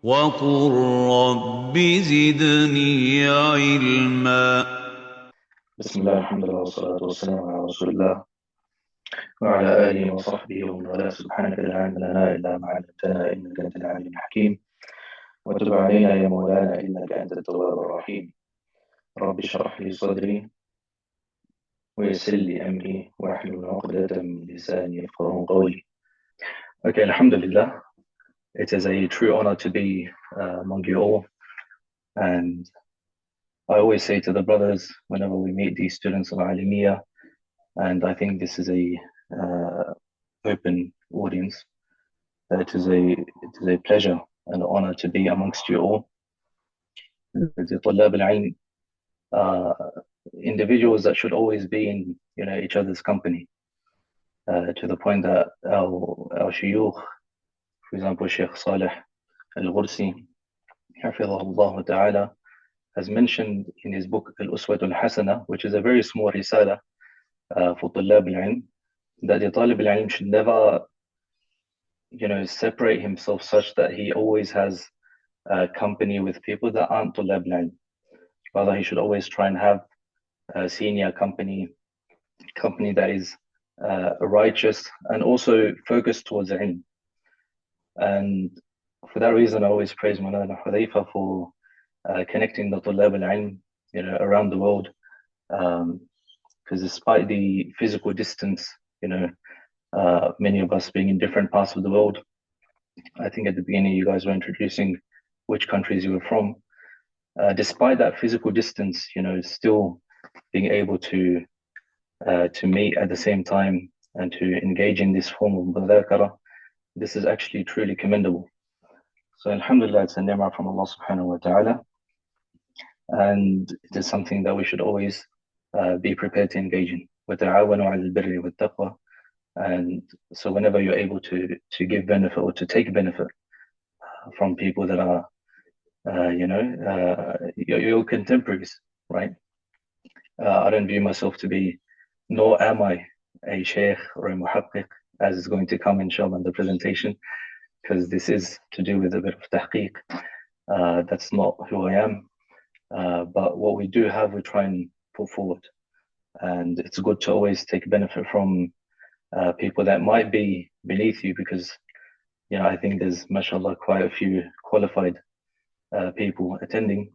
وقل رب زدني علما. بسم الله الحمد لله والصلاة والسلام على رسول الله وعلى آله وصحبه ومن والاه. سبحانك لا علم لنا إلا ما علمتنا إنك أنت العليم الحكيم، وتب علينا يا مولانا إنك أنت التواب الرحيم. رب اشرح لي صدري ويسر لي أمري واحلل عقدة من لساني يفقهوا قولي. Okay, Alhamdulillah, it is a true honor to be among you all, and I always say to the brothers whenever we meet these students of Alimiyah, and I think this is a open audience, that it is a pleasure and honor to be amongst you all. The طلاب العلم are individuals that should always be in each other's company, to the point that our shuyukh, for example, Sheikh Saleh Al-Ghursi, Hafidhahullah Ta'ala, has mentioned in his book Al-Uswat Al-Hasana, which is a very small risala for طلاب العلم, that the talib al-ilm should never separate himself such that he always has company with people that aren't طلاب العلم. Rather, he should always try and have a senior company that is righteous and also focused towards ilm. And for that reason, I always praise Mawlana Hudayfa for connecting the طلاب العلم around the world, because despite the physical distance, many of us being in different parts of the world. I think at the beginning you guys were introducing which countries you were from. Despite that physical distance, still being able to meet at the same time and to engage in this form of mudhakara, this is actually truly commendable. So alhamdulillah, it's a ni'mah from Allah subhanahu wa ta'ala, and it is something that we should always be prepared to engage in. وَتَعَاوَنُوا عَلَى الْبِرِّ وَالتَّقْوَى. And so whenever you're able to give benefit or to take benefit from people that are your contemporaries, right? I don't view myself to be, nor am I a sheikh or a muhaqqiq, as is going to come inshallah in the presentation, because this is to do with a bit of tahqiq. That's not who I am, but what we do have, we try and put forward, and it's good to always take benefit from people that might be beneath you, because I think there's mashallah quite a few qualified people attending,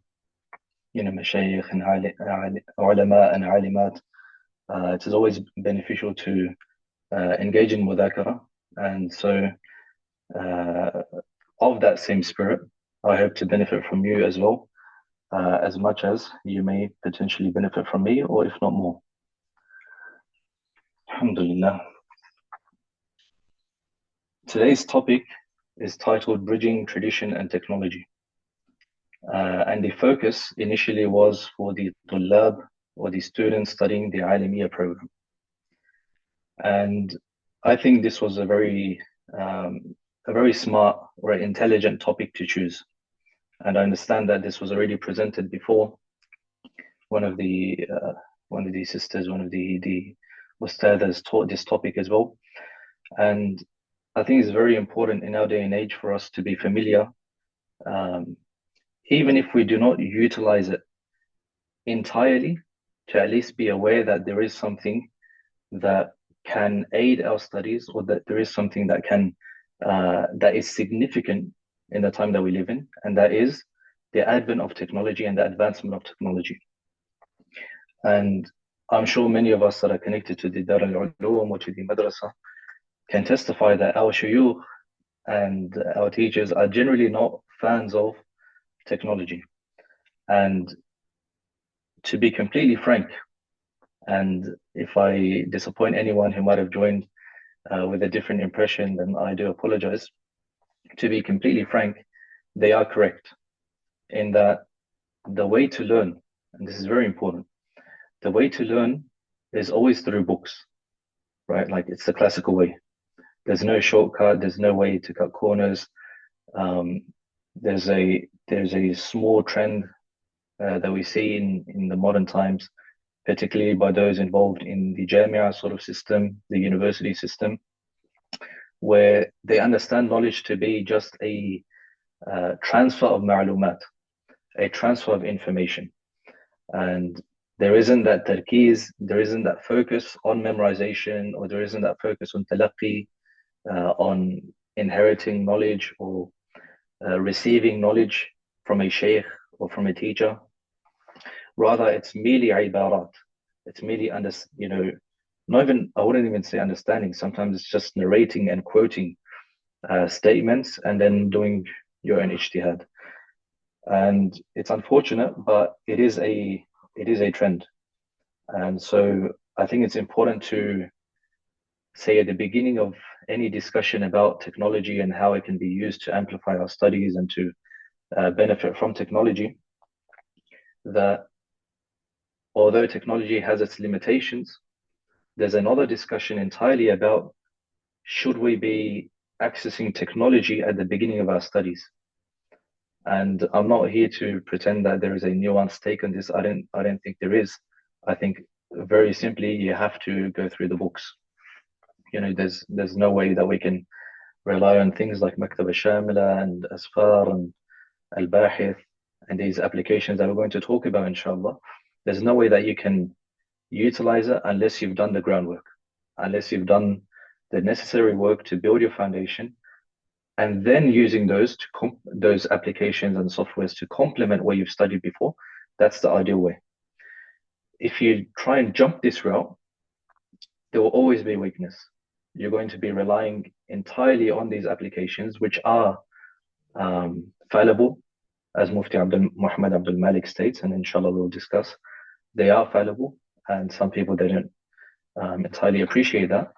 mashayikh and ulama and alimat. It is always beneficial to engage in mudhakara, and so of that same spirit, I hope to benefit from you as well, as much as you may potentially benefit from me, or if not more. Alhamdulillah. Today's topic is titled Bridging Tradition and Technology. And the focus initially was for the tullab, or the students studying the Alimiyah program. And I think this was a very smart or intelligent topic to choose. And I understand that this was already presented before. One of the sisters, one of the ustadhas taught this topic as well. And I think it's very important in our day and age for us to be familiar, even if we do not utilize it entirely, to at least be aware that there is something that can aid our studies, or that there is something that can that is significant in the time that we live in, and that is the advent of technology and the advancement of technology. And I'm sure many of us that are connected to the Dar al-Ulum or to the madrasa can testify that our shuyukh and our teachers are generally not fans of technology. And to be completely frank, and if I disappoint anyone who might have joined with a different impression, then I do apologize. To be completely frank, they are correct in that the way to learn, and this is very important, the way to learn is always through books, right? Like, it's the classical way. There's no shortcut. There's no way to cut corners. There's a small trend that we see in the modern times, particularly by those involved in the Jamia sort of system, the university system, where they understand knowledge to be just a transfer of ma'lumat, a transfer of information. And there isn't that tarkiz, there isn't that focus on memorization, or there isn't that focus on talaqi, on inheriting knowledge or receiving knowledge from a shaykh or from a teacher. Rather, it's merely ibarat. It's merely not even, I wouldn't even say understanding. Sometimes it's just narrating and quoting statements and then doing your own ijtihad. And it's unfortunate, but it is a trend. And so I think it's important to say at the beginning of any discussion about technology and how it can be used to amplify our studies and to benefit from technology, that although technology has its limitations, there's another discussion entirely about should we be accessing technology at the beginning of our studies. And I'm not here to pretend that there is a nuanced take on this. I don't think there is. I think very simply you have to go through the books. There's no way that we can rely on things like Maktab al-Shamila and Asfār and Al-Bāḥith and these applications that we're going to talk about, inshallah. There's no way that you can utilize it unless you've done the groundwork, unless you've done the necessary work to build your foundation, and then using those applications and softwares to complement what you've studied before. That's the ideal way. If you try and jump this route, there will always be weakness. You're going to be relying entirely on these applications, which are fallible, as Mufti Muhammad Abdul Malik states, and inshallah we'll discuss. They are fallible, and some people, they don't entirely appreciate that.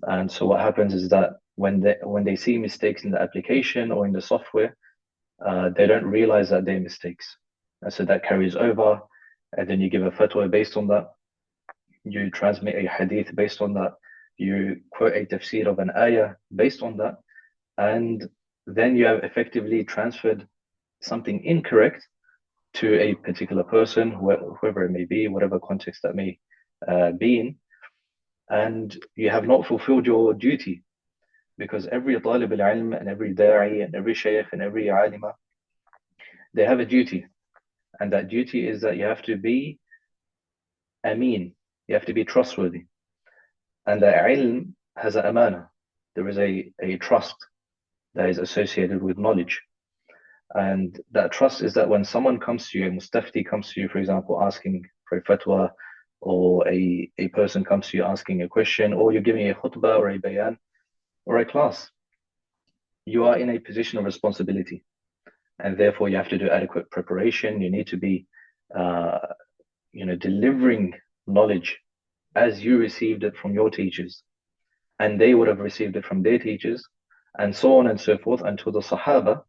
And so what happens is that when they see mistakes in the application or in the software, they don't realize that they're mistakes. And so that carries over, and then you give a fatwa based on that. You transmit a hadith based on that. You quote a tafsir of an ayah based on that. And then you have effectively transferred something incorrect to a particular person, whoever it may be, whatever context that may be in. And you have not fulfilled your duty, because every talib al-ilm and every da'i and every shaykh and every alima, they have a duty. And that duty is that you have to be ameen, you have to be trustworthy. And the ilm has an amana. There is a trust that is associated with knowledge. And that trust is that when someone comes to you, a mustafti comes to you, for example, asking for a fatwa, or a person comes to you asking a question, or you're giving a khutbah or a bayan or a class, you are in a position of responsibility. And therefore you have to do adequate preparation. You need to be delivering knowledge as you received it from your teachers, and they would have received it from their teachers, and so on and so forth, until the Sahaba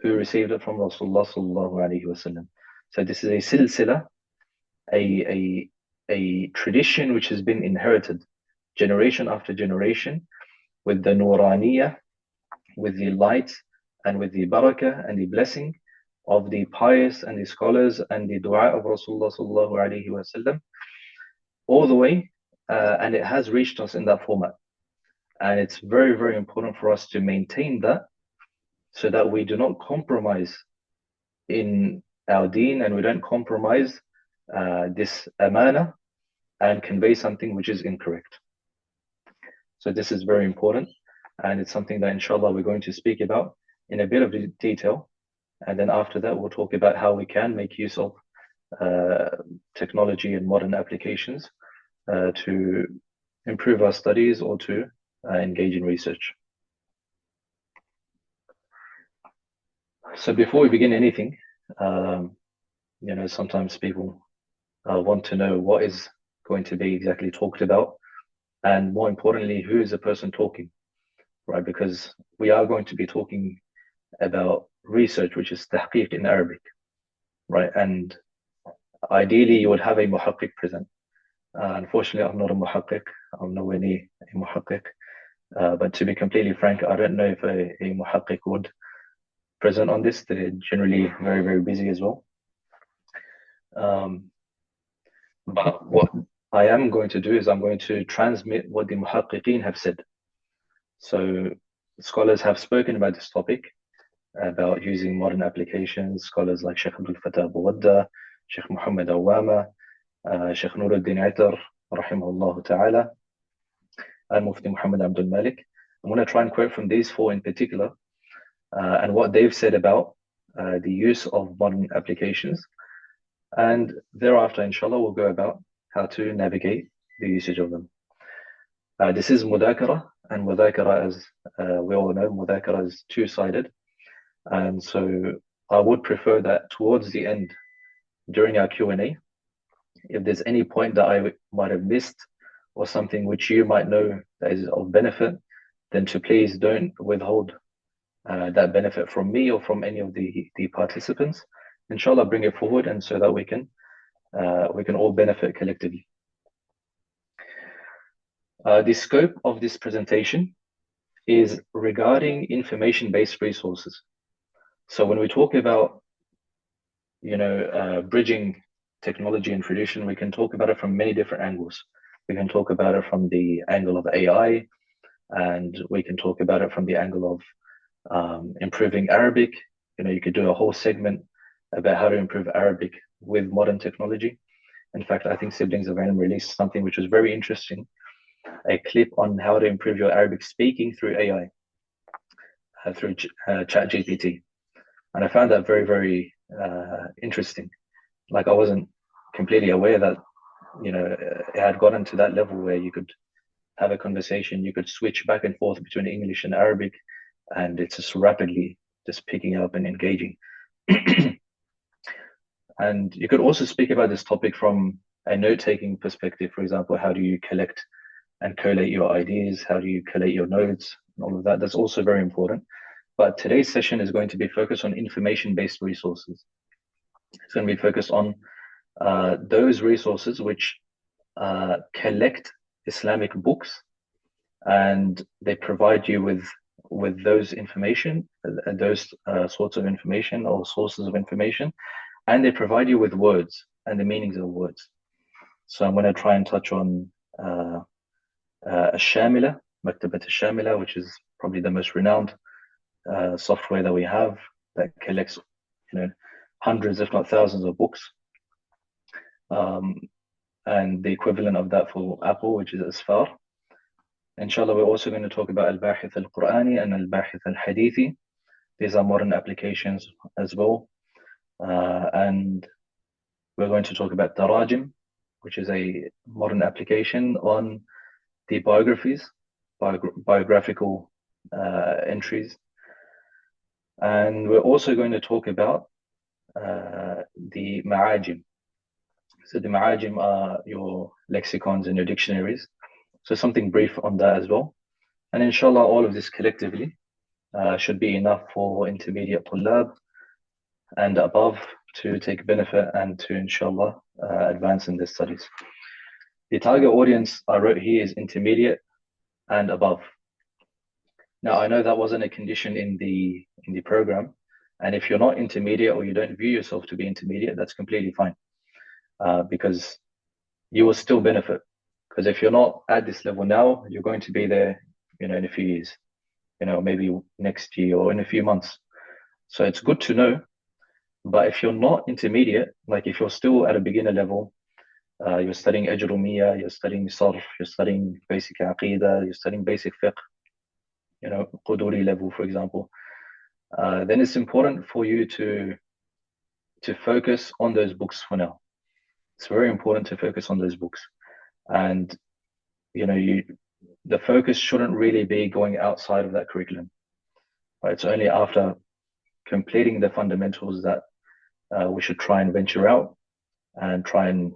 who received it from Rasulullah sallallahu alaihi wasallam. So this is a silsila, a tradition which has been inherited generation after generation, with the nuraniyah, with the light and with the barakah and the blessing of the pious and the scholars and the dua of Rasulullah sallallahu alaihi wasallam, all the way, and it has reached us in that format. And it's very, very important for us to maintain that, so that we do not compromise in our deen, and we don't compromise this amana and convey something which is incorrect. So this is very important, and it's something that inshallah we're going to speak about in a bit of detail. And then after that, we'll talk about how we can make use of technology and modern applications to improve our studies or to engage in research. So before we begin anything, sometimes people want to know what is going to be exactly talked about, and more importantly, who is the person talking, right? Because we are going to be talking about research, which is tahqiq in Arabic, right? And ideally, you would have a muhaqqiq present. Unfortunately, I'm not a muhaqqiq. I'm nowhere near a muhaqqiq. But to be completely frank, I don't know if a muhaqqiq would present on this. They're generally very, very busy as well. But what I am going to do is I'm going to transmit what the muhaqqiqeen have said. So scholars have spoken about this topic, about using modern applications. Scholars like Sheikh Abdul Fattah Abu Wadda, Sheikh Muhammad Awama, Sheikh Nuruddin Aitar, rahimahullah ta'ala, and Mufti Muhammad Abdul Malik. I'm going to try and quote from these four in particular and what they've said about the use of modern applications. And thereafter, inshallah, we'll go about how to navigate the usage of them. This is mudhakara, and mudhakara, as we all know, mudhakara is two-sided. And so I would prefer that towards the end, during our Q&A, if there's any point that I might have missed or something which you might know that is of benefit, then to please don't withhold that benefit from me or from any of the participants. Inshallah, bring it forward, and so that we can all benefit collectively. The scope of this presentation is regarding information-based resources. So when we talk about, bridging technology and tradition, we can talk about it from many different angles. We can talk about it from the angle of AI, and we can talk about it from the angle of improving Arabic. You could do a whole segment about how to improve Arabic with modern technology. In fact, I think Siblings of Ilm released something which was very interesting, a clip on how to improve your Arabic speaking through AI, through ChatGPT. And I found that very, very interesting. Like, I wasn't completely aware that, it had gotten to that level where you could have a conversation, you could switch back and forth between English and Arabic, and it's just rapidly just picking up and engaging. And you could also speak about this topic from a note-taking perspective. For example, how do you collect and collate your ideas? How do you collate your notes? And all of that. That's also very important. But today's session is going to be focused on information-based resources. It's going to be focused on those resources which collect Islamic books, and they provide you with those information, those sorts of information or sources of information, and they provide you with words and the meanings of words. So I'm going to try and touch on Shamila, Maktabat Shamila, which is probably the most renowned software that we have that collects, hundreds, if not thousands, of books. And the equivalent of that for Apple, which is Asfār. Inshallah, we're also going to talk about Al-Bāḥith al-Qur'ani and Al-Bāḥith al-Hadithi. These are modern applications as well. And we're going to talk about At-Tarājim, which is a modern application on the biographies, biographical entries. And we're also going to talk about the Maʿājim. So the Maʿājim are your lexicons and your dictionaries. So something brief on that as well. And inshallah, all of this collectively should be enough for intermediate Tullab and above to take benefit and to, inshallah, advance in their studies. The target audience I wrote here is intermediate and above. Now, I know that wasn't a condition in the program. And if you're not intermediate or you don't view yourself to be intermediate, that's completely fine. Because you will still benefit. Because if you're not at this level now, you're going to be there, in a few years, maybe next year or in a few months. So it's good to know. But if you're not intermediate, like if you're still at a beginner level, you're studying Ajrumiyya, you're studying Sarf, you're studying basic Aqidah, you're studying basic fiqh, Quduri level, for example, then it's important for you to focus on those books for now. It's very important to focus on those books. And, the focus shouldn't really be going outside of that curriculum. Right? It's only after completing the fundamentals that we should try and venture out and try and,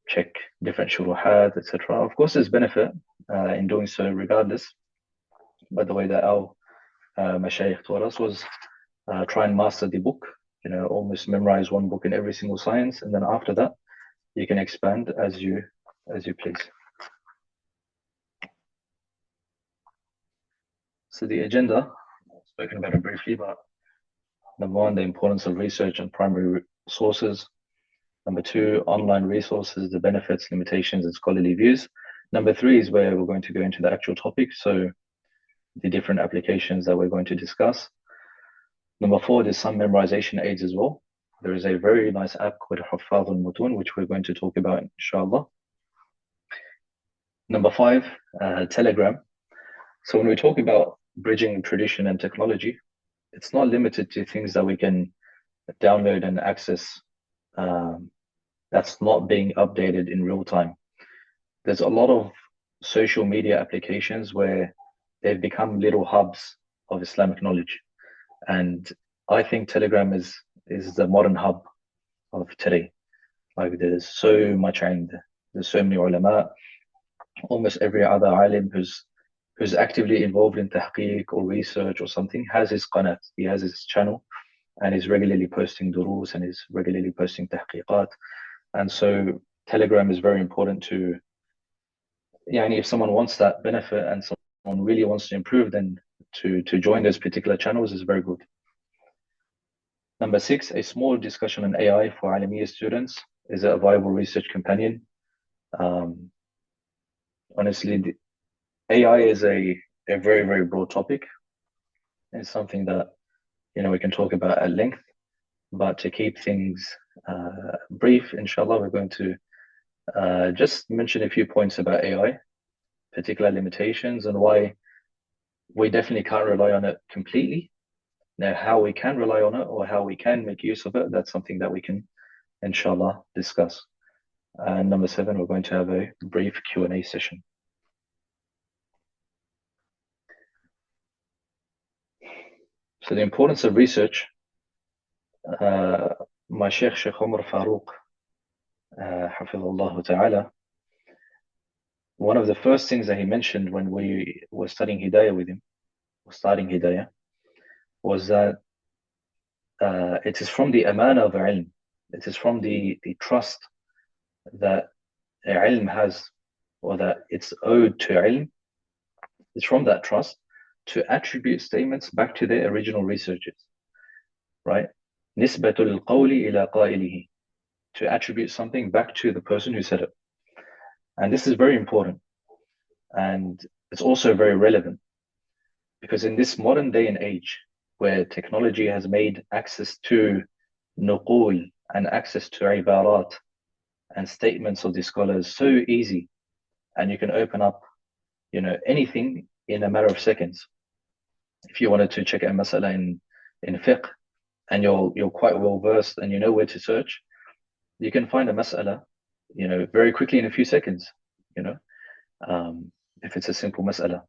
check different shuruhat, etc. Of course, there's benefit in doing so regardless. But the way that our Mashayikh taught us was try and master the book, almost memorize one book in every single science. And then after that, you can expand as you please. So the agenda, I've spoken about it briefly, but number one, the importance of research and primary sources. Number two, online resources, the benefits, limitations, and scholarly views. Number three is where we're going to go into the actual topic. So the different applications that we're going to discuss. Number 4, there's some memorization aids as well. There is a very nice app called Huffaz al-Mutun, which we're going to talk about, inshallah. Number 5, Telegram. So when we talk about bridging tradition and technology, it's not limited to things that we can download and access that's not being updated in real time. There's a lot of social media applications where they've become little hubs of Islamic knowledge. And I think Telegram is the modern hub of today. Like there's so much ilm, there's so many ulama, almost every other alim who's actively involved in tahqiq or research or something has his qanat, he has his channel, and is regularly posting durus and is regularly posting tahqiqat. And so Telegram is very important to, if someone wants that benefit and someone really wants to improve, then to join those particular channels is very good. Number 6, a small discussion on AI for Alamiya students. Is it a viable research companion? Honestly, AI is a very, very broad topic. It's something that, we can talk about at length, but to keep things brief, inshallah, we're going to just mention a few points about AI, particular limitations, and why we definitely can't rely on it completely. Now, how we can rely on it or how we can make use of it, that's something that we can, inshallah, discuss. And number 7, we're going to have a brief Q&A session. So the importance of research, my Sheikh Umar Farouk, Hafidhullah Ta'ala, one of the first things that he mentioned when we were studying Hidayah with him, or starting Hidayah, was that it is from the amana of ilm, it is from the trust that ilm has, or that it's owed to ilm. It's from that trust to attribute statements back to their original researchers, right? Nisbatul qawli ila qa'ilihi, to attribute something back to the person who said it. And this is very important. And it's also very relevant because in this modern day and age where technology has made access to nuqul and access to ibarat and statements of the scholars so easy, and you can open up, anything in a matter of seconds. If you wanted to check a masala in fiqh and you're quite well versed and you know where to search, you can find a masala, very quickly in a few seconds, if it's a simple masala.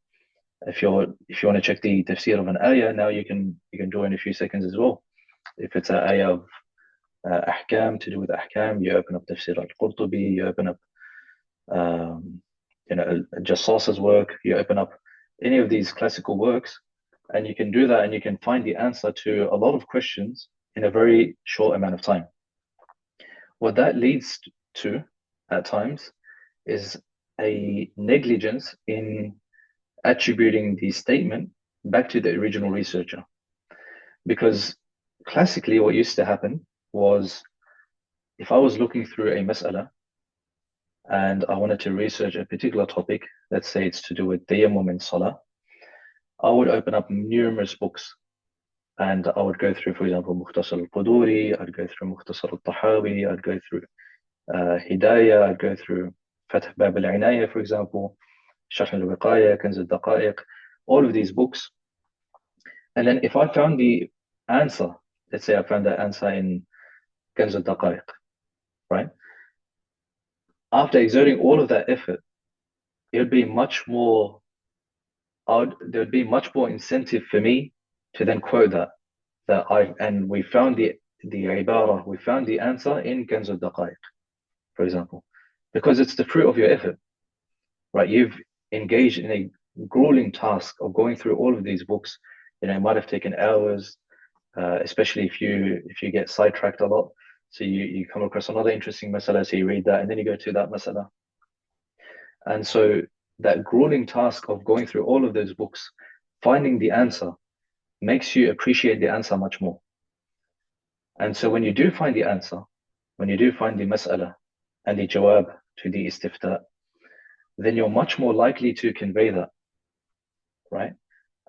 If you want to check the tafsir of an ayah, now you can draw in a few seconds as well. If it's an ayah of ahkam, to do with ahkam, you open up tafsir al-Qurtubi, you open up Jassas's work, you open up any of these classical works, and you can do that and you can find the answer to a lot of questions in a very short amount of time. What that leads to at times is a negligence in attributing the statement back to the original researcher. Because classically what used to happen was, if I was looking through a mas'ala and I wanted to research a particular topic, let's say it's to do with tayammum in salah, I would open up numerous books and I would go through, for example, Mukhtasar al-Quduri, I'd go through Mukhtasar al-Tahawi, I'd go through Hidayah, I'd go through Fath Bab al-Inayah, for example, Sharh al-Wiqayah, Kanz al-Daqa'iq, all of these books. And then if I found the answer, let's say I found the answer in Kanz al-Daqa'iq, right? After exerting all of that effort, there'd be much more incentive for me to then quote and we found the ibara, we found the answer in Kanz al-Daqa'iq, for example, because it's the fruit of your effort, right? You've engaged in a grueling task of going through all of these books. It might have taken hours, especially if you get sidetracked a lot. So you come across another interesting masala, so you read that, and then you go to that masala. And so that grueling task of going through all of those books, finding the answer, makes you appreciate the answer much more. And so when you do find the answer, when you do find the mas'ala and the jawab to the istifta, then you're much more likely to convey that, right?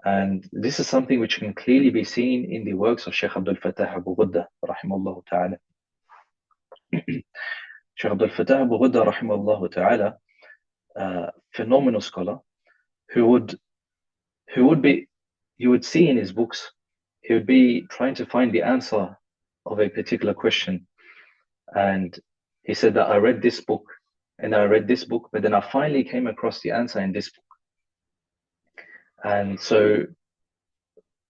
And this is something which can clearly be seen in the works of Sheikh Abdul Fattah Abu Ghudda, rahimahullah ta'ala. Sheikh Abdul Fattah Abu Ghudda, rahimahullah ta'ala, phenomenal scholar, who would be, you would see in his books, he would be trying to find the answer of a particular question. And he said that I read this book and I read this book, but then I finally came across the answer in this book. And so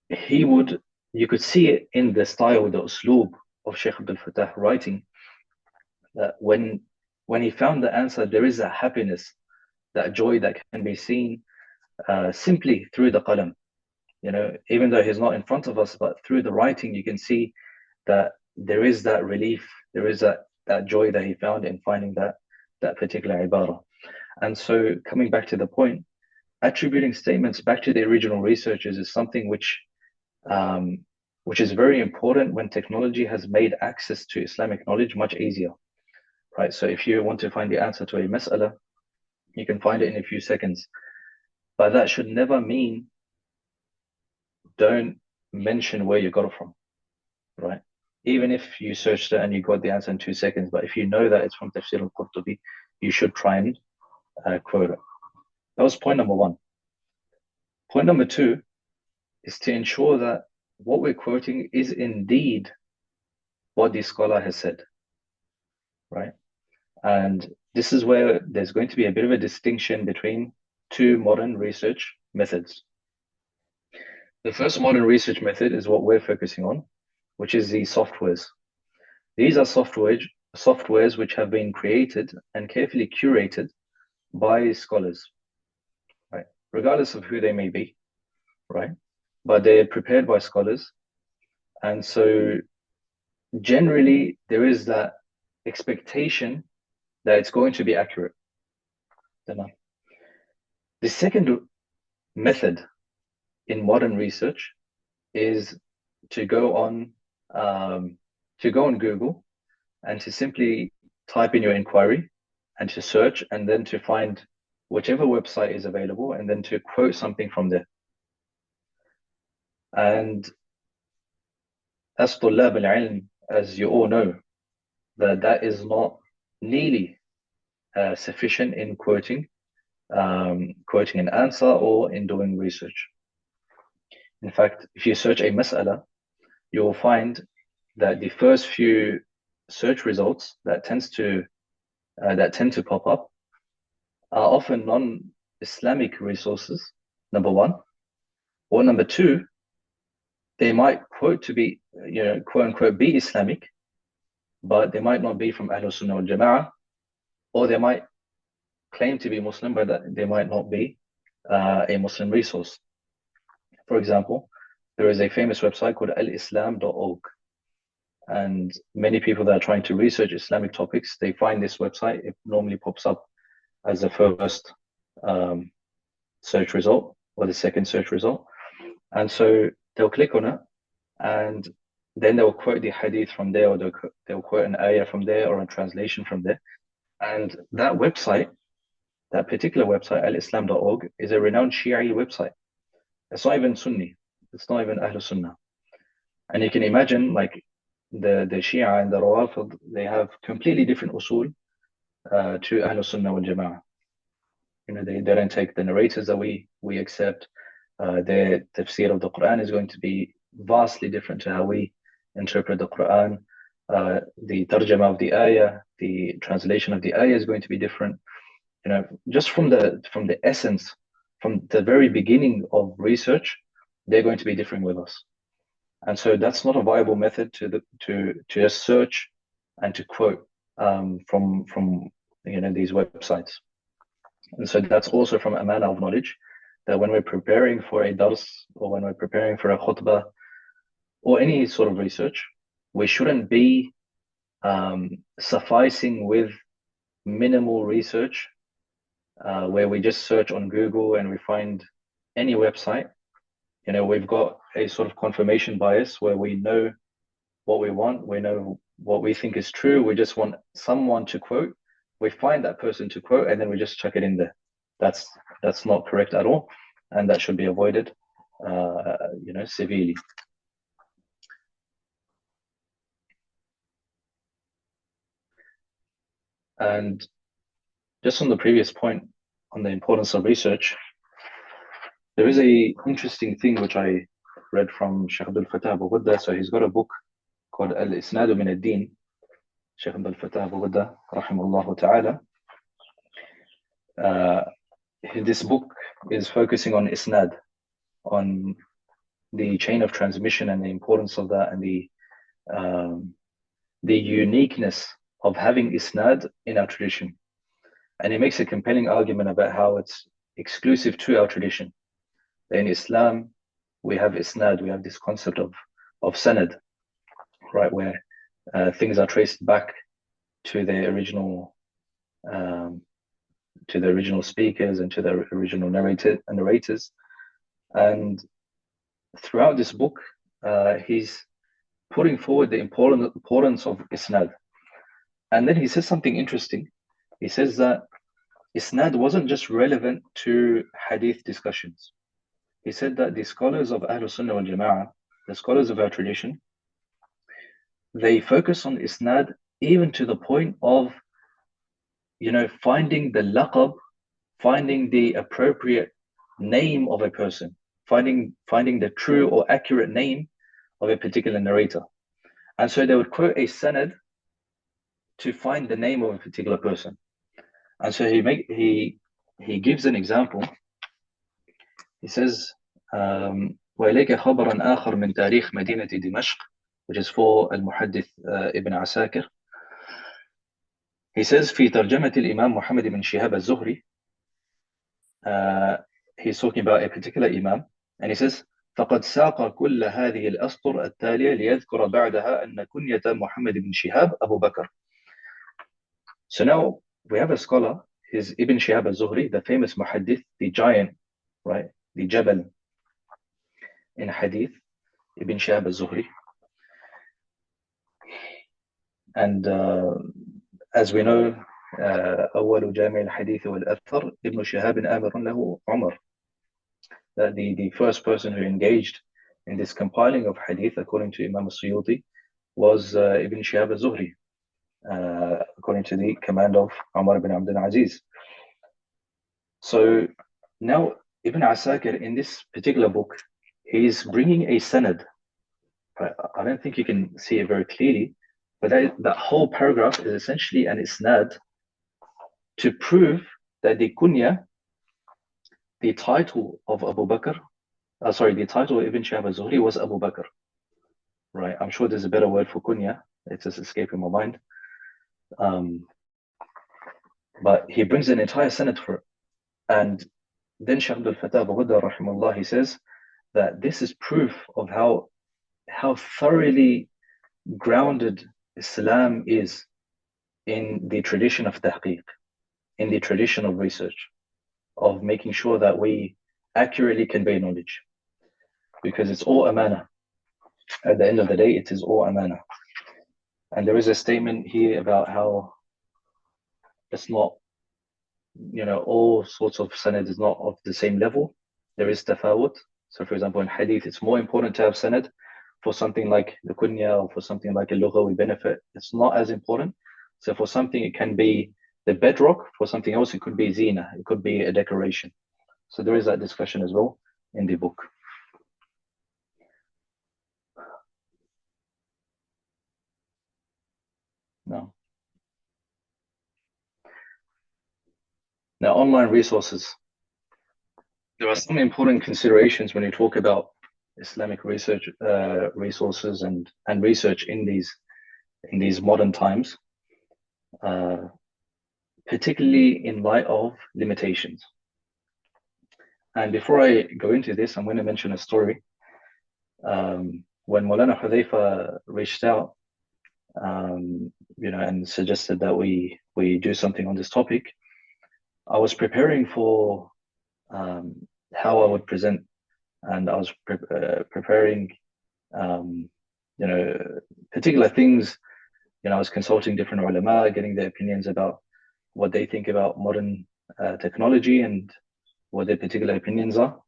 you could see it in the style, the usloob of Sheikh Abdul Fattah writing, that when he found the answer, there is a happiness, that joy that can be seen simply through the qalam. Even though he's not in front of us, but through the writing, you can see that there is that relief, there is that joy that he found in finding that particular ibarah. And so coming back to the point, attributing statements back to the original researchers is something which is very important when technology has made access to Islamic knowledge much easier, right? So if you want to find the answer to a mas'ala, you can find it in a few seconds. But that should never mean don't mention where you got it from, right? Even if you searched it and you got the answer in 2 seconds, but if you know that it's from Tafsir al-Qurtubi, you should try and quote it. That was point number one. Point number two is to ensure that what we're quoting is indeed what the scholar has said, right? And this is where there's going to be a bit of a distinction between two modern research methods. The first modern research method is what we're focusing on, which is the softwares. These are softwares which have been created and carefully curated by scholars, right? Regardless of who they may be, right? But they're prepared by scholars. And so generally there is that expectation that it's going to be accurate. The second method in modern research is to go on Google and to simply type in your inquiry and to search, and then to find whichever website is available and then to quote something from there. And as طلاب العلم, as you all know, that is not nearly sufficient in quoting an answer or in doing research. In fact, if you search a mas'ala, you will find that the first few search results that tend to pop up are often non-Islamic resources, number one. Or number two, they might quote to be, quote unquote, be Islamic, but they might not be from Ahlul Sunnah wal Jama'ah, or they might claim to be Muslim, but that they might not be a Muslim resource. For example, there is a famous website called alislam.org, and many people that are trying to research Islamic topics, they find this website. It normally pops up as the first search result or the second search result, and so they'll click on it, and then they'll quote the hadith from there, or they'll quote an ayah from there, or a translation from there. And that website, that particular website, alislam.org, is a renowned Shi'i website. It's not even Sunni. It's not even Ahlul Sunnah. And you can imagine, like, the Shia and the Rawafid, they have completely different usul to Ahlul Sunnah wal Jama'ah. They don't take the narrators that we accept. Their tafsir of the Quran is going to be vastly different to how we interpret the Quran. The tarjama of the ayah, the translation of the ayah is going to be different. Just from the essence, from the very beginning of research, they're going to be differing with us. And so that's not a viable method to just search and to quote from these websites. And so that's also from amana of knowledge, that when we're preparing for a dars, or when we're preparing for a khutbah, or any sort of research, we shouldn't be sufficing with minimal research, where we just search on Google and we find any website. We've got a sort of confirmation bias where we know what we want, we know what we think is true, we just want someone to quote, we find that person to quote, and then we just chuck it in there. That's not correct at all, and that should be avoided. severely. And just on the previous point on the importance of research, there is a interesting thing which I read from Shaykh Abdul Fattah Abu Ghudda. So he's got a book called Al-Isnadu min ad-Din. Shaykh Abdul Fattah Abu Ghudda, rahimahullah ta'ala. This book is focusing on isnad, on the chain of transmission and the importance of that, and the uniqueness of having isnad in our tradition. And he makes a compelling argument about how it's exclusive to our tradition. In Islam, we have isnad, we have this concept of sanad, right, where things are traced back to the original speakers and to the original narrators. And throughout this book, he's putting forward the importance of isnad. And then he says something interesting. He says that isnad wasn't just relevant to hadith discussions. He said that the scholars of Ahlul Sunnah wal Jama'ah, the scholars of our tradition, they focus on isnad even to the point of, finding the laqab, finding the appropriate name of a person, finding the true or accurate name of a particular narrator. And so they would quote a sanad to find the name of a particular person. And so he gives an example. He says, وإليك خبرا آخر من تاريخ مدينة دمشق, which is for Al-Muhaddith Ibn Asakir. He says, في ترجمة الإمام محمد بن شهاب الزهري. He's talking about a particular imam, and he says, فقد ساق كل هذه الأسطر التالية ليذكر بعدها أن كنية محمد بن شهاب أبو بكر. So now we have a scholar, his Ibn Shihab al-Zuhri, the famous muhaddith, the giant, right, the Jabal in hadith, Ibn Shihab al-Zuhri. And as we know, أول جامع الحديث والأثر ابن شهاب آمر له عمر. That the first person who engaged in this compiling of hadith, according to Imam al-Suyuti, was Ibn Shihab al-Zuhri, according to the command of Umar ibn Abdul Aziz. So now Ibn Asakir, in this particular book, he's bringing a sanad. I don't think you can see it very clearly, but that whole paragraph is essentially an isnad to prove that the kunya, the title of Abu Bakr, the title of Ibn Shihab al-Zuhri was Abu Bakr. Right, I'm sure there's a better word for kunya. It's just escaping my mind. But he brings an entire sanad for it. And then Shaykh Abdul Fattah Abu Ghudda, rahimahullah, he says that this is proof of how thoroughly grounded Islam is in the tradition of tahqiq, in the tradition of research, of making sure that we accurately convey knowledge, because it's all amana. At the end of the day, it is all amana. And there is a statement here about how it's not, all sorts of sanad is not of the same level. There is tafawut. So for example, in hadith, it's more important to have sanad for something like the kunya or for something like a lughawi benefit. It's not as important. So for something, it can be the bedrock. For something else, it could be zina. It could be a decoration. So there is that discussion as well in the book. No. Now, online resources. There are some important considerations when you talk about Islamic research resources and research in these modern times, particularly in light of limitations. And before I go into this, I'm going to mention a story. When Maulana Hudhayfa reached out, and suggested that we do something on this topic, I was preparing for how I would present, and I was preparing, particular things. I was consulting different ulama, getting their opinions about what they think about modern technology and what their particular opinions are.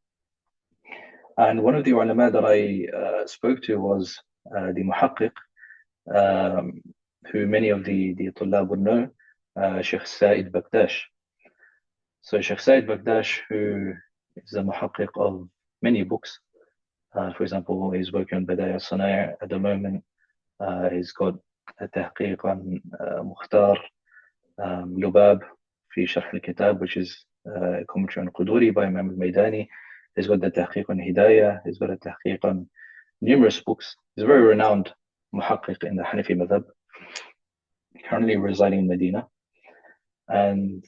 And one of the ulama that I spoke to was the muhaqqiq, who many of the طلاب would know, Sheikh Said Bakdash. So Sheikh Said Bakdash, who is a muhaqqiq of many books, for example, he's working on Badaya Sanaya at the moment. He's got a tahqiq on Mukhtar Lubab في شرح الكتاب, which is a commentary on Quduri by Imam al-Maydani. He's got the tahqiq on Hidayah. He's got a tahqiq on numerous books. He's a very renowned muhaqqiq in the Hanafi madhab, currently residing in Medina. And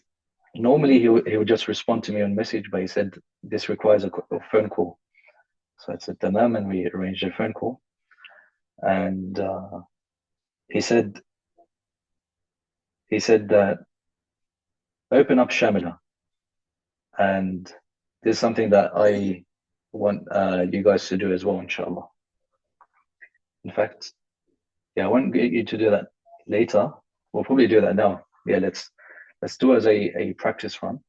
normally he would just respond to me on message, but he said this requires a phone call. So I said tamam, and we arranged a phone call. And he said that open up Shamila, and this is something that I want you guys to do as well, inshallah. In fact, yeah, I won't get you to do that later. We'll probably do that now. Yeah, let's do it as a practice run.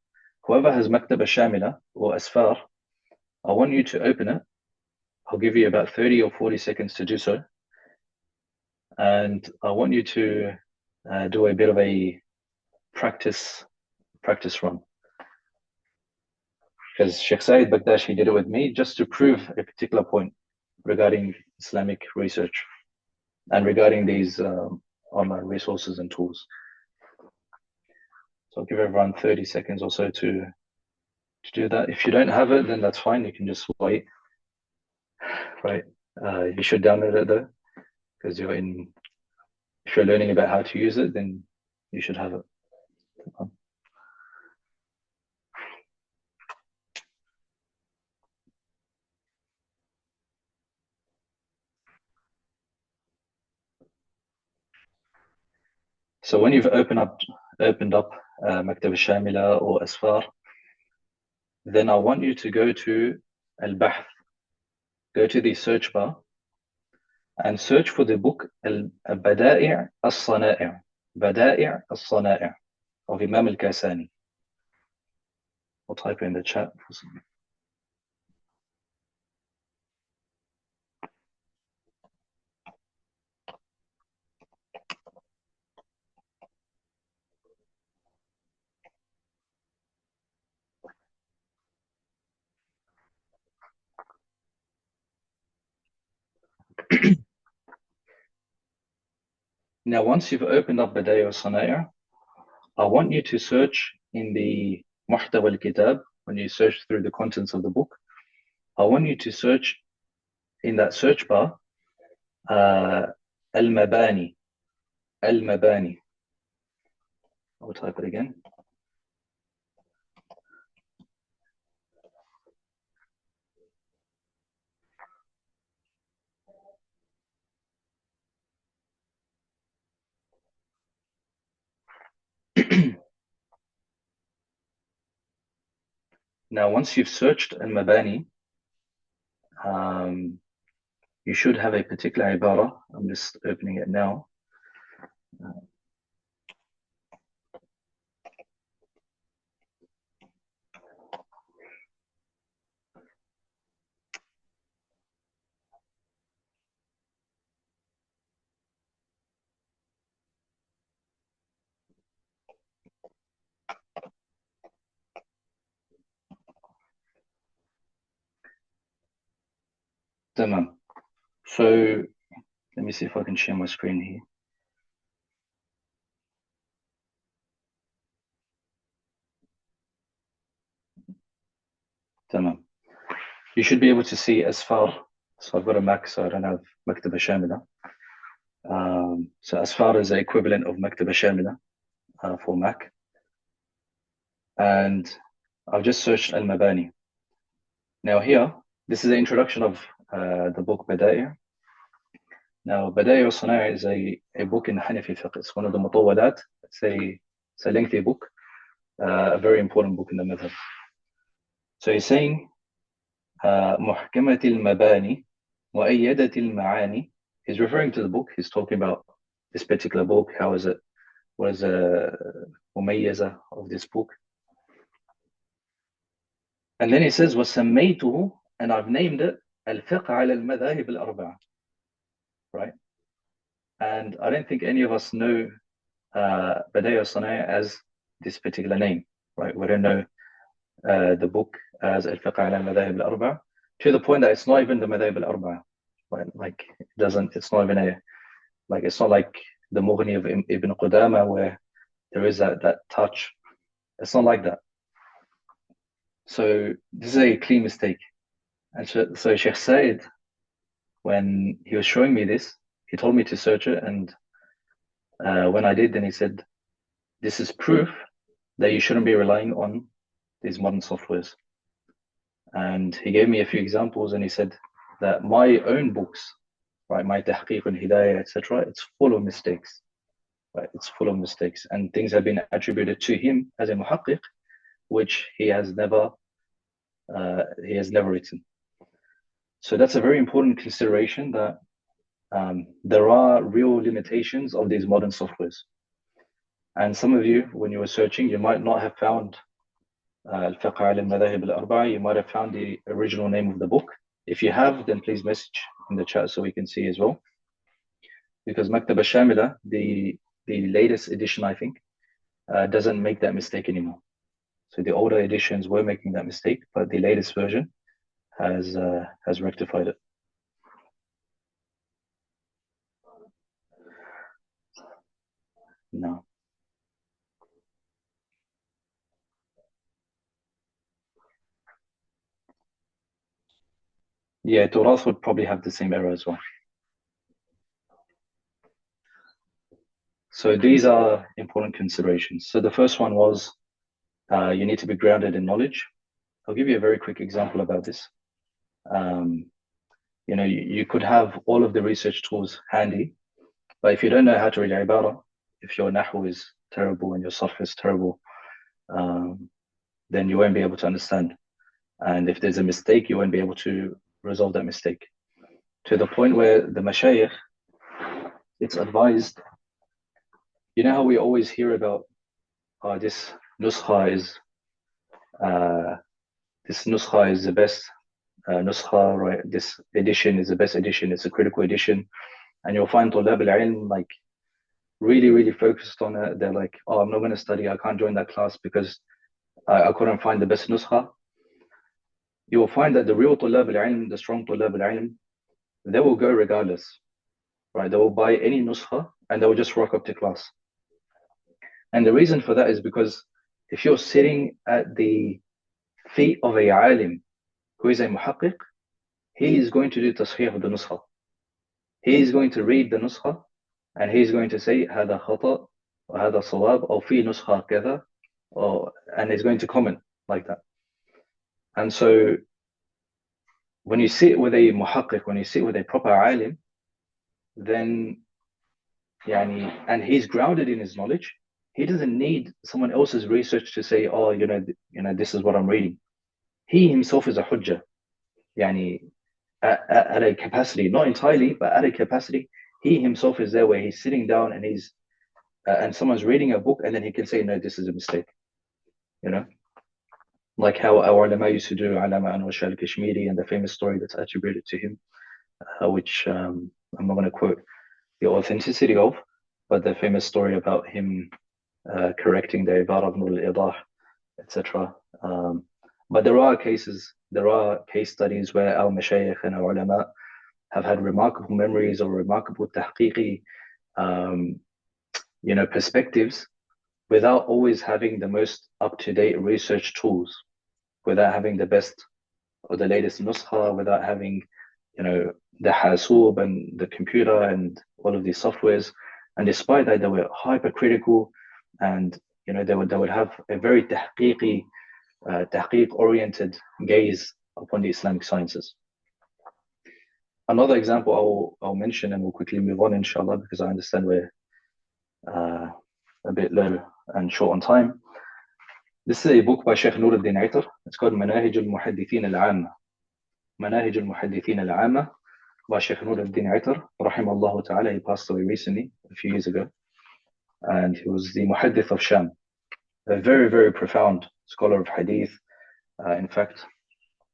Whoever has Maktaba Shamila or Asfār, I want you to open it. I'll give you about 30 or 40 seconds to do so. And I want you to do a bit of a practice run. Because Sheikh Said Bakdash, he did it with me just to prove a particular point regarding Islamic research and regarding these online resources and tools. So I'll give everyone 30 seconds or so to do that. If you don't have it, then that's fine. You can just wait. Right? You should download it though, because if you're learning about how to use it, then you should have it. So when you've opened up Maktab al-Shamila or Asfār, then I want you to go to Al-Bāḥith, go to the search bar and search for the book Al-Badā'i' As-Sanā'i', Badā'i' As-Sanā'i' of Imam al-Kasani. I'll type it in the chat for some. Now, once you've opened up Badā'i' As-Sanā'i', I want you to search in the Muḥtawa al-Kitab. When you search through the contents of the book, I want you to search in that search bar Al-Mabāni. Al-Mabāni. I'll type it again. Now, once you've searched Al-Mabāni, you should have a particular ibara. I'm just opening it now. Tamam. So let me see if I can share my screen here. Tamam. You should be able to see Asfār. So I've got a Mac, so I don't have Maktaba Shamila. So Asfār is the equivalent of Maktaba Shamila for Mac. And I've just searched Al-Mabāni. Now here, this is the introduction of the book Badā'i'. Now, Badā'i' al-Sanā'i' is a book in Hanafi fiqh. It's one of the mutawalat. It's a lengthy book, a very important book in the madhab. So he's saying, محكمة المباني مؤيدة المعاني. He's referring to the book. He's talking about this particular book. How is it? What is the مميزة of this book? And then he says, وَسَمَّيْتُهُ And I've named it Al-Fiqh ala al-Madhahib al-Arba'a, right? And I don't think any of us know Badaya Sanaya as this particular name, right? We don't know the book as Al-Fiqh ala al-Madhahib al-Arba'a, to the point that it's not even the Madhahib al-Arba'a, right? Like it doesn't, it's not even a, like it's not like the Mughni of Ibn Qudama where there is that touch. It's not like that. So this is a clear mistake. And so Sheikh Said, when he was showing me this, he told me to search it. And when I did, then he said, this is proof that you shouldn't be relying on these modern softwares. And he gave me a few examples, and he said that my own books, right, my Tahqiq and Hidayah, etc., it's full of mistakes. Right, it's full of mistakes, and things have been attributed to him as a muhaqqiq, which he has never written. So that's a very important consideration, that there are real limitations of these modern softwares. And some of you, when you were searching, you might not have found Al-Fiqh ala al-Madhahib al-Arba'a. You might have found the original name of the book. If you have, then please message in the chat so we can see as well. Because Maktab al-Shamila, the latest edition, I think, doesn't make that mistake anymore. So the older editions were making that mistake, but the latest version has rectified it. No. Yeah, Turath would probably have the same error as well. So these are important considerations. So the first one was you need to be grounded in knowledge. I'll give you a very quick example about this. You know, you could have all of the research tools handy, but if you don't know how to read Ibarah, if your Nahu is terrible and your Sarf is terrible, then you won't be able to understand. And if there's a mistake, you won't be able to resolve that mistake. To the point where the Mashayikh, it's advised, you know how we always hear about this nuskha is the best nuskha, right? This edition is the best edition, it's a critical edition. And you'll find Tulab al-Ilm like really focused on it. They're like, oh, I'm not going to study, I can't join that class because I couldn't find the best nuskha. You will find that the real Tulab al-Ilm, the strong Tulab al-Ilm, they will go regardless, right? They will buy any nuskha and they will just rock up to class. And the reason for that is because if you're sitting at the feet of a alim who is a muhaqqiq, he is going to do tasheeh of the nuskha. He is going to read the nuskha and he is going to say هذا خطأ وهذا صواب أو في نسخة كذا, and he's going to comment like that. And so when you sit with a muhaqqiq, when you sit with a proper alim, then and he's grounded in his knowledge, he doesn't need someone else's research to say, oh, you know, this is what I'm reading. He himself is a hujjah, at a capacity, not entirely, but at a capacity. He himself is there where he's sitting down and he's and someone's reading a book and then he can say, no, this is a mistake. You know, like how our ulama used to do, Alama Anwar Shah al-Kashmiri, and the famous story that's attributed to him, which I'm not going to quote the authenticity of, but the famous story about him correcting the Ibarah of Nur al-Idah, etc. But there are case studies where our mashayikh and our ulama have had remarkable memories or remarkable tahqiqi, perspectives, without always having the most up-to-date research tools, without having the best or the latest nuskha, without having, the hasub and the computer and all of these softwares. And despite that, they were hypercritical, and they would have a very tahqiq-oriented gaze upon the Islamic sciences. Another example I'll mention, and we'll quickly move on, inshallah, because I understand we're a bit low and short on time. This is a book by Sheikh Nur al-Din Aitar. It's called Manahij al-Muhaddithin al-Amma. Manahij al-Muhaddithin al-Amma by Sheikh Nur al-Din Aitar, rahimahullah ta'ala. He passed away recently, a few years ago. And he was the Muhaddith of Sham. A very, very profound scholar of hadith. In fact,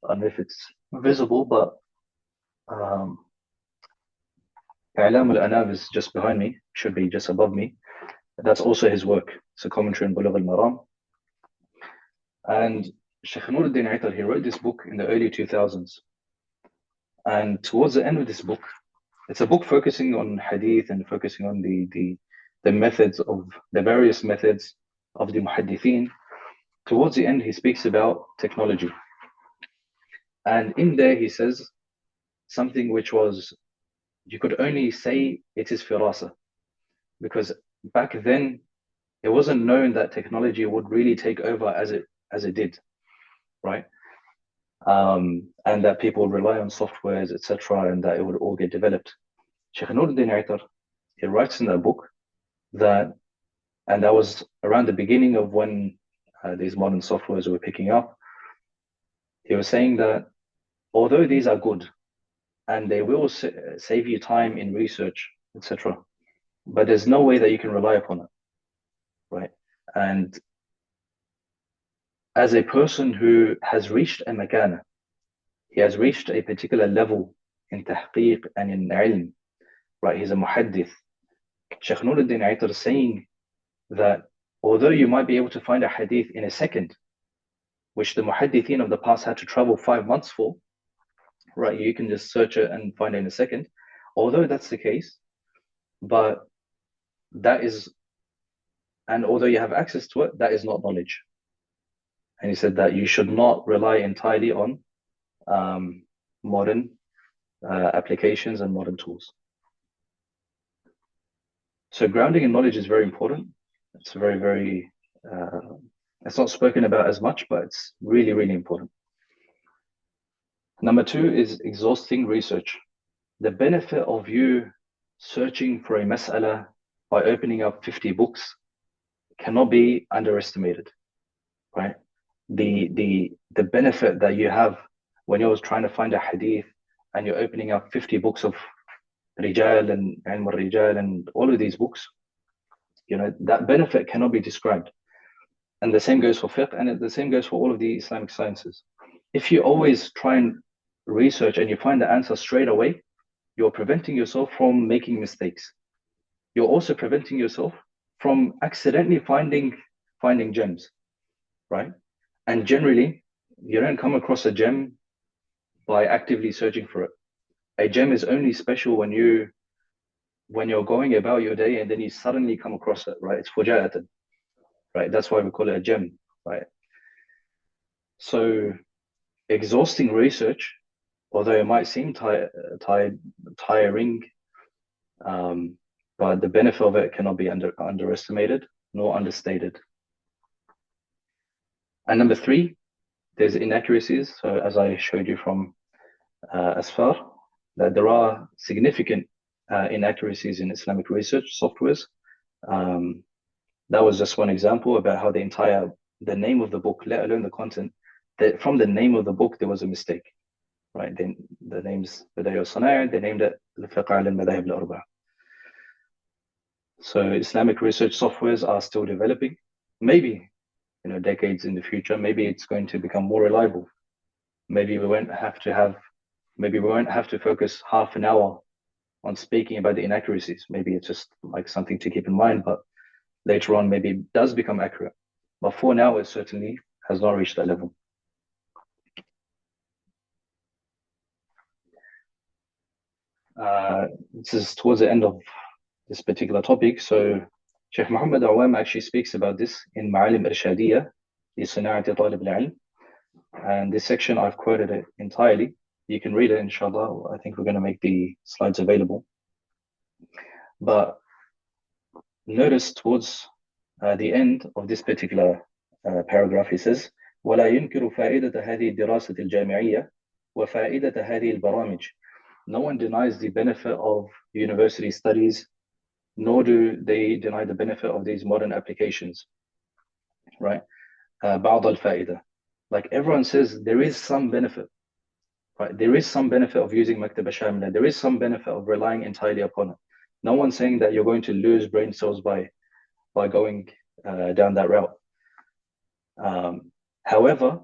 I don't know if it's visible, but I'lam al-Anam is just behind me, should be just above me. That's also his work. It's a commentary on Bulugh al-Maram. And Shaykh Nuruddin Aitar, he wrote this book in the early 2000s. And towards the end of this book, it's a book focusing on hadith and focusing on the methods of the various methods of the muhaddithin. Towards the end, he speaks about technology. And in there, he says something which was, you could only say it is firasa. Because back then, it wasn't known that technology would really take over as it did, right? And that people would rely on softwares, etc., and that it would all get developed. Shaykh Nuruddin Aitar, he writes in that book that, and that was around the beginning of when these modern softwares were picking up. He was saying that although these are good and they will save you time in research, etc., but there's no way that you can rely upon it, right? And as a person who has reached a makana, he has reached a particular level in tahqiq and in ilm, right? He's a muhaddith. Shaykh Nuruddin Aitar is saying that although you might be able to find a hadith in a second, which the muhaddithin of the past had to travel 5 months for, right? You can just search it and find it in a second. Although that's the case, but that is, and although you have access to it, that is not knowledge. And he said that you should not rely entirely on modern applications and modern tools. So grounding in knowledge is very important. It's very, very, it's not spoken about as much, but it's really, really important. Number 2 is exhausting research. The benefit of you searching for a mas'ala by opening up 50 books cannot be underestimated, right? The benefit that you have when you're trying to find a hadith and you're opening up 50 books of Rijal and Ilm al-Rijal and all of these books, you know, that benefit cannot be described. And the same goes for fiqh, and the same goes for all of the Islamic sciences. If you always try and research and you find the answer straight away, you're preventing yourself from making mistakes. You're also preventing yourself from accidentally finding gems, right? And generally, you don't come across a gem by actively searching for it. A gem is only special when you're going about your day and then you suddenly come across it, right? It's fuja'atan, right? That's why we call it a gem, right? So exhausting research, although it might seem tiring, but the benefit of it cannot be underestimated nor understated. And number 3, there's inaccuracies. So as I showed you from Asfār, that there are significant inaccuracies in Islamic research softwares. That was just one example about how the name of the book, let alone the content, that from the name of the book there was a mistake, right? The name's Bada'i al-Sanā'i', they named it Al-Fiqh ala al-Madhāhib al-Arba'a. So Islamic research softwares are still developing. Maybe, you know, decades in the future, maybe it's going to become more reliable. Maybe we won't have to focus half an hour on speaking about the inaccuracies. Maybe it's just like something to keep in mind, but later on maybe it does become accurate. But for now, it certainly has not reached that level. This is towards the end of this particular topic. So Sheikh Muhammad Awam actually speaks about this in Ma'alim Irshadiyya li Sana'ati Talib al-Ilm. And this section, I've quoted it entirely. You can read it, inshallah. I think we're going to make the slides available. But notice towards the end of this particular paragraph, he says, وَلَا يُنْكِرُ فَائِدَةَ هَذِهِ الدِّرَاسَةِ الْجَامِعِيَّةِ وَفَائِدَةَ هَذِهِ الْبَرَامِجِ. No one denies the benefit of university studies, nor do they deny the benefit of these modern applications, right? بعض الفائدة. Like everyone says, there is some benefit, right? There is some benefit of using Maktaba Shamila. There is some benefit of relying entirely upon it. No one's saying that you're going to lose brain cells by going down that route. However,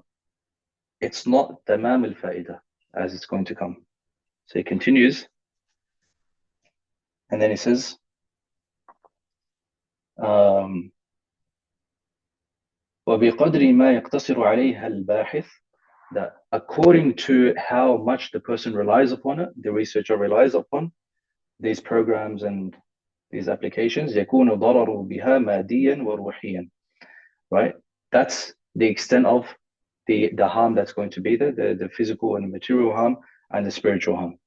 it's not tamam al-fa'ida. as it's going to come. So he continues, and then he says, وبقدر ما يقتصر عليها الباحث, that according to how much the person relies upon it, the researcher relies upon these programs and these applications, يكون ضرره بها ماديا وروحيا. Right? That's the extent of the harm that's going to be there, the physical and material harm and the spiritual harm.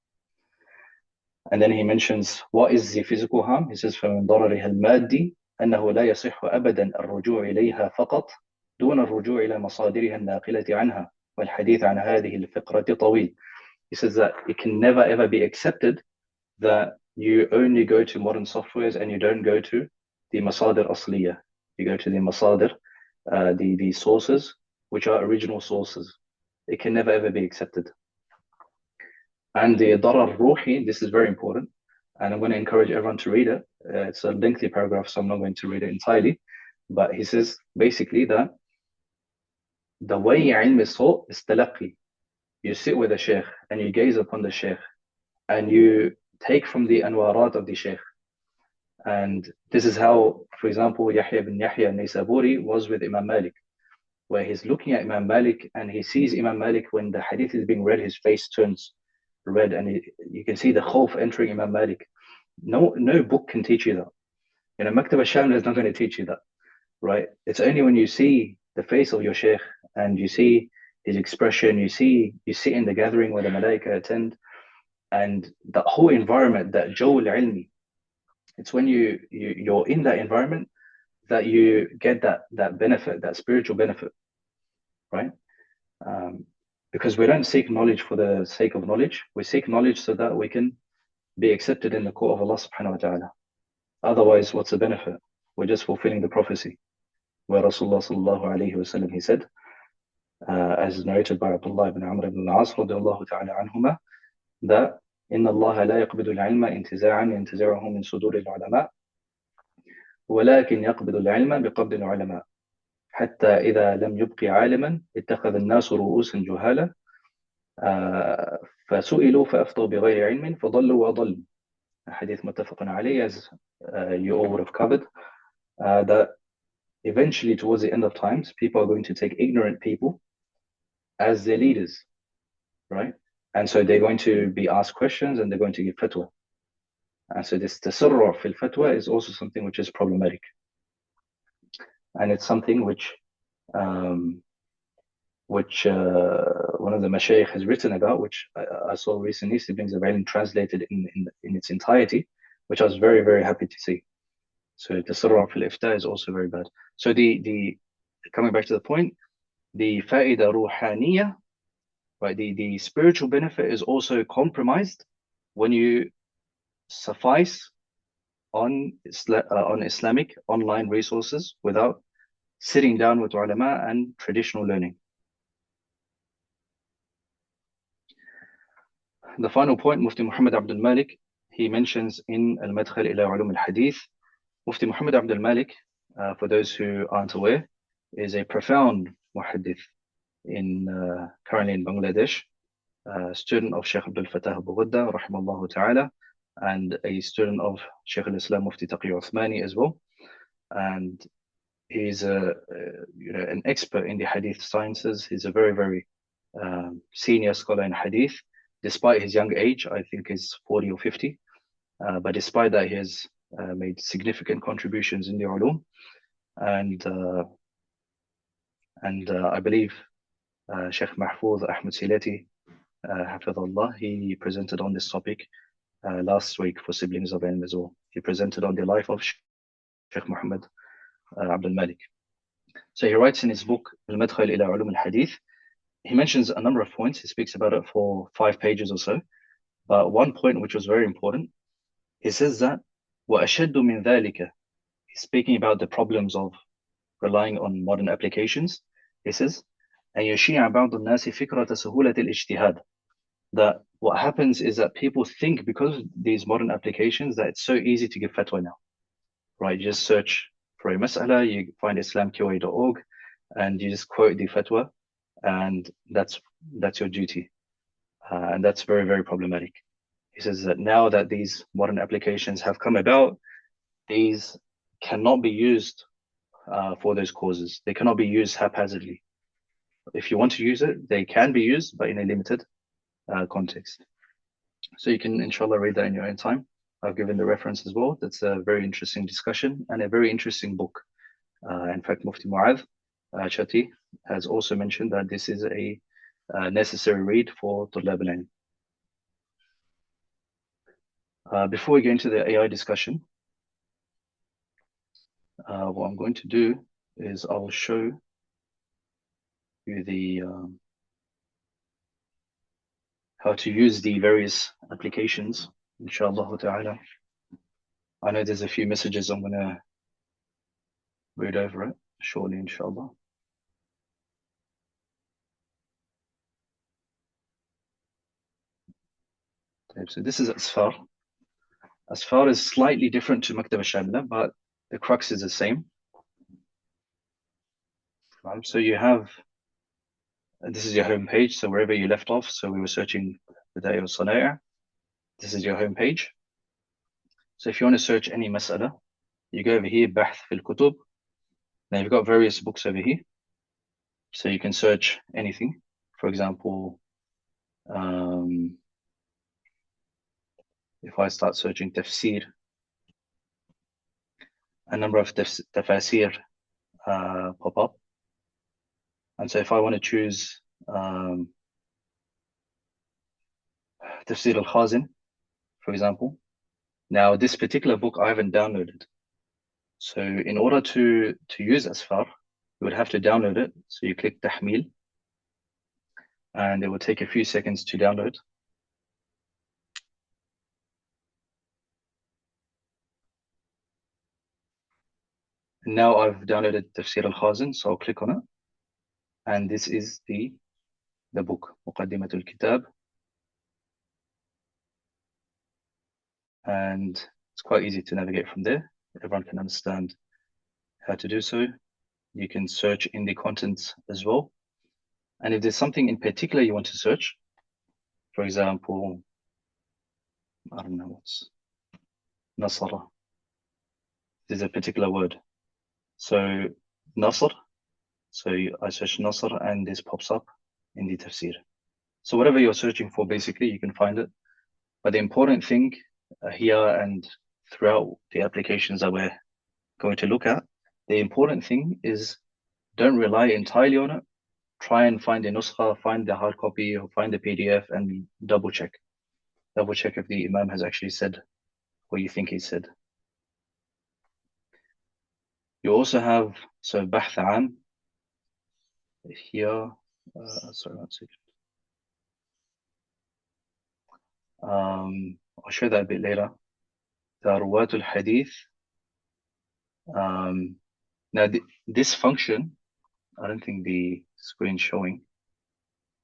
And then he mentions what is the physical harm. He says فمن ضررها المادي أنه لا يصح أبدا الرجوع إليها فقط دون الرجوع إلى مصادرها الناقلة عنها والحديث عن هذه الفقرة طويل. He says that it can never ever be accepted that you only go to modern softwares and you don't go to the masadir asliya. You go to the masadir, the sources, which are original sources. It can never ever be accepted. And the darar ruhi, this is very important. And I'm going to encourage everyone to read it. It's a lengthy paragraph, so I'm not going to read it entirely. But he says basically that the way ilm is taught is talaqi. You sit with the sheikh and you gaze upon the sheikh and you take from the anwarat of the sheikh. And this is how, for example, Yahya ibn Yahya al-Naysaburi was with Imam Malik, where he's looking at Imam Malik and he sees Imam Malik when the hadith is being read, his face turns red and you can see the khawf entering Imam Malik. No book can teach you that. You know, Maktab al-Shamil is not going to teach you that, right? It's only when you see the face of your sheikh and you see his expression, you sit in the gathering where the malaika attend, and the whole environment, that jawl ilmi, it's when you're in that environment that you get that benefit, that spiritual benefit, right? Because we don't seek knowledge for the sake of knowledge. We seek knowledge so that we can be accepted in the court of Allah subhanahu wa ta'ala. Otherwise, what's the benefit? We're just fulfilling the prophecy where Rasulullah sallallahu alayhi wa sallam, he said, as narrated by Abdullah ibn Amr ibn al-As radiallahu ta'ala anhuma, that إن الله لا يقبض العلم انتزاعا ينتزعه من صدور العلماء ولكن يقبض العلم بقبض العلماء حتى إذا لم يبق عالما اتخذ الناس رؤوسا جهالا فسئلوا فأفتوا بغير علم فضلوا وضلوا. Hadith muttafaqun alayhi, as you all would have covered, that eventually towards the end of times, people are going to take ignorant people as their leaders, right? And so they're going to be asked questions and they're going to give fatwa. And so this tasarru' fil fatwa is also something which is problematic. And it's something which one of the mashayikh has written about, which I saw recently, Siblings of Ilm translated in its entirety, which I was very, very happy to see. So tasarru' fil ifta is also very bad. So the coming back to the point, the fa'ida ruhaniyah, right? The spiritual benefit is also compromised when you suffice on Islamic online resources without sitting down with ulama and traditional learning. The final point, Mufti Muhammad Abdul Malik, he mentions in Al-Madkhal ila Ulum al-Hadith. Mufti Muhammad Abdul Malik, for those who aren't aware, is a profound muhaddith currently in Bangladesh, student of Sheikh Abdul Fattah Abu Ghudda, rahimallahu ta'ala, and a student of Sheikh al-Islam Mufti Taqi Uthmani as well. And he's an expert in the hadith sciences. He's a very, very senior scholar in hadith, despite his young age. I think he's 40 or 50. But despite that, he has made significant contributions in the ulum. And I believe Sheikh Mahfouz Ahmed Silati, Hafidhullah, he presented on this topic last week for Siblings of Ilm as well. He presented on the life of Sheikh Muhammad Abdul Malik. So he writes in his book, Al-Madkhal ila Ulum al-Hadith, he mentions a number of points. He speaks about it for 5 pages or so. But one point which was very important, he says that, وَأَشَدُّ مِنْ ذَلِكَ, he's speaking about the problems of relying on modern applications. He says, أَنْ يُشِيعَ بَعْضُ النَّاسِ فِكْرَةَ سُهُولَةِ الْإِجْتِهَادِ, that what happens is that people think because of these modern applications that it's so easy to give fatwa now, right? You just search for a mas'ala, you find islamqa.org, and you just quote the fatwa, and that's your duty. And that's very, very problematic. He says that now that these modern applications have come about, these cannot be used for those causes. They cannot be used haphazardly. If you want to use it, they can be used, but in a limited context. So you can, inshallah, read that in your own time. I've given the reference as well. That's a very interesting discussion and a very interesting book. In fact, Mufti Mu'adh Chati has also mentioned that this is a necessary read for Tullab al-Ilm. Before we get into the AI discussion, what I'm going to do is I will show you the how to use the various applications, inshallah ta'ala. I know there's a few messages I'm going to read over it shortly, inshallah. So this is Asfār. Asfār is slightly different to Maktab al-Shamila, but the crux is the same. So you have, this is your home page. So wherever you left off, so we were searching the day of Sanaya. This is your home page. So if you want to search any mas'ala, you go over here, Bāḥith fil Kutub. Now you've got various books over here. So you can search anything. For example, if I start searching tafsir, a number of tafasir pop up. And so if I want to choose tafsir al-Khazin, for example, now this particular book I haven't downloaded. So in order to use Asfār, you would have to download it. So you click Tahmil, and it will take a few seconds to download. And now I've downloaded Tafsir al-Khazin, so I'll click on it. And this is the book, Muqaddimatul Kitab. And it's quite easy to navigate from there. Everyone can understand how to do so. You can search in the contents as well. And if there's something in particular you want to search, for example, I don't know what's Nasara. There's a particular word. So Nasr, so I search Nasr and this pops up in the tafsir. So whatever you're searching for, basically, you can find it. But the important thing here and throughout the applications that we're going to look at, the important thing is don't rely entirely on it. Try and find a nuskha, find the hard copy, or find the PDF and double check. Double check if the Imam has actually said what you think he said. You also have, so Bāḥith Ām here, sorry, one second. I'll show that a bit later. The Ruwātul Hadith. Now this function, I don't think the screen's showing.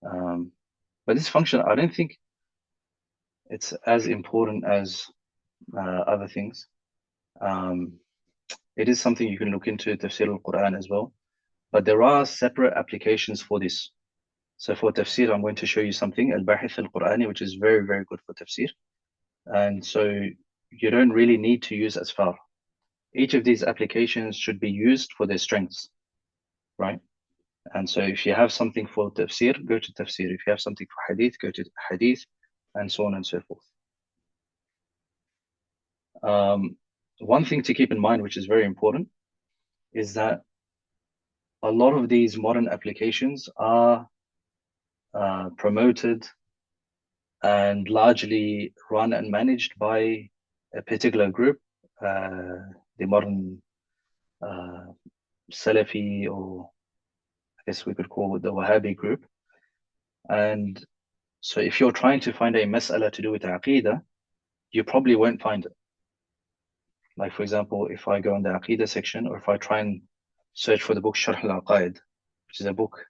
But this function, I don't think it's as important as other things. It is something you can look into, Tafsir al-Quran as well. But there are separate applications for this. So for tafsir, I'm going to show you something, Al-Bāḥith al-Qur'ani, which is very, very good for tafsir. And so you don't really need to use Asfār. Each of these applications should be used for their strengths, right? And so if you have something for tafsir, go to tafsir. If you have something for hadith, go to hadith, and so on and so forth. One thing to keep in mind, which is very important, is that a lot of these modern applications are promoted and largely run and managed by a particular group, the modern Salafi, or I guess we could call it the Wahhabi group. And so if you're trying to find a mas'ala to do with Aqidah, you probably won't find it. Like, for example, if I go in the Aqidah section, or if I try and search for the book Sharh al-Aqaid, which is a book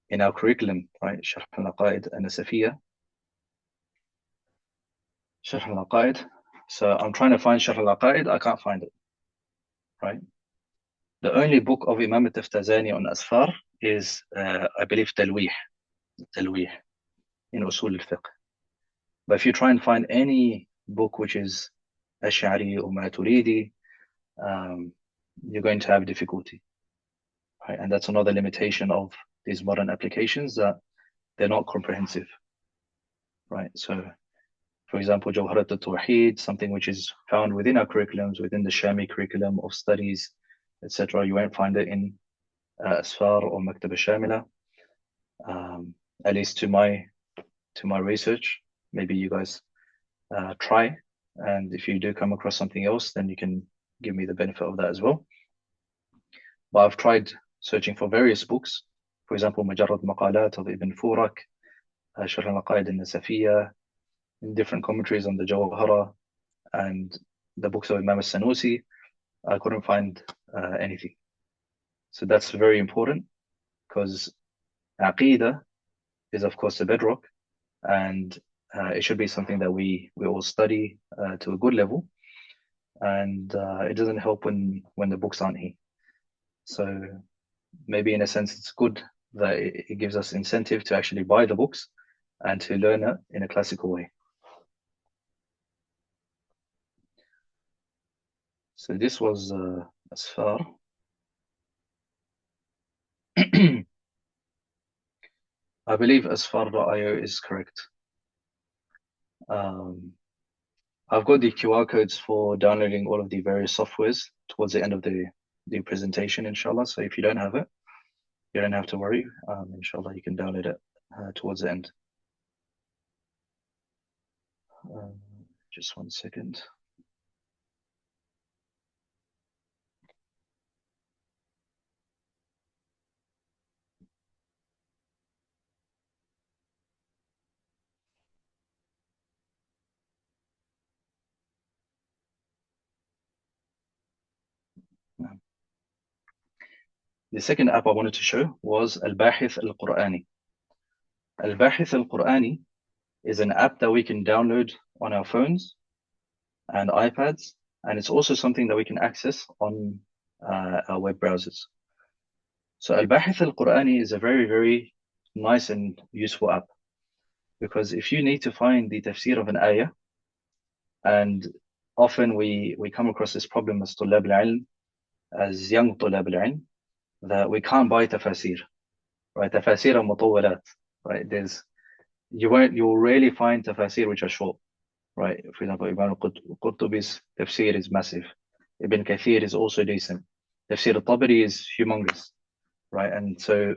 in our curriculum, right? Sharh al-Aqaid and Asafiyya. Sharh al-Aqaid. So I'm trying to find Sharh al-Aqaid, I can't find it, right? The only book of Imam al-Taftazani on Asfār is, I believe, Talwīḥ. in usul al-fiqh. But if you try and find any book which is Ash'ari or Maturidi, you're going to have difficulty, right? And that's another limitation of these modern applications, that they're not comprehensive, right? So, for example, Jawharat al-Tawheed, something which is found within our curriculums, within the Shami curriculum of studies, etc. You won't find it in Asfār or Maktab al-Shamila, at least to my research. Maybe you guys try, and if you do come across something else, then you can give me the benefit of that as well. But I've tried searching for various books, for example, Mujarrad Maqalat of Ibn Furak, Sharh al-Aqaid al-Nasafiyya, in different commentaries on the Jawhara, and the books of Imam al-Sanusi. I couldn't find anything. So that's very important, because Aqidah is, of course, the bedrock, and it should be something that we all study to a good level, and it doesn't help when the books aren't here. So maybe in a sense it's good that it gives us incentive to actually buy the books and to learn it in a classical way. So this was Asfār. I believe Asfār.io is correct. I've got the QR codes for downloading all of the various softwares towards the end of the presentation, inshallah. So if you don't have it, you don't have to worry. Inshallah, you can download it towards the end. Just 1 second. The second app I wanted to show was Al-Bāḥith Al-Qur'ani. Al-Bāḥith Al-Qur'ani is an app that we can download on our phones and iPads, and it's also something that we can access on our web browsers. So Al-Bāḥith Al-Qur'ani is a very, very nice and useful app, because if you need to find the tafsir of an ayah, and often we come across this problem as طلاب العلم, as young طلاب العلم, that we can't buy tafasir, right? Tafasir are mutawwalat, right? You'll rarely find tafasir which are short, right? For example, Ibn Qurtubi's tafsir is massive. Ibn Kathir is also decent. Tafsir al-Tabari is humongous, right? And so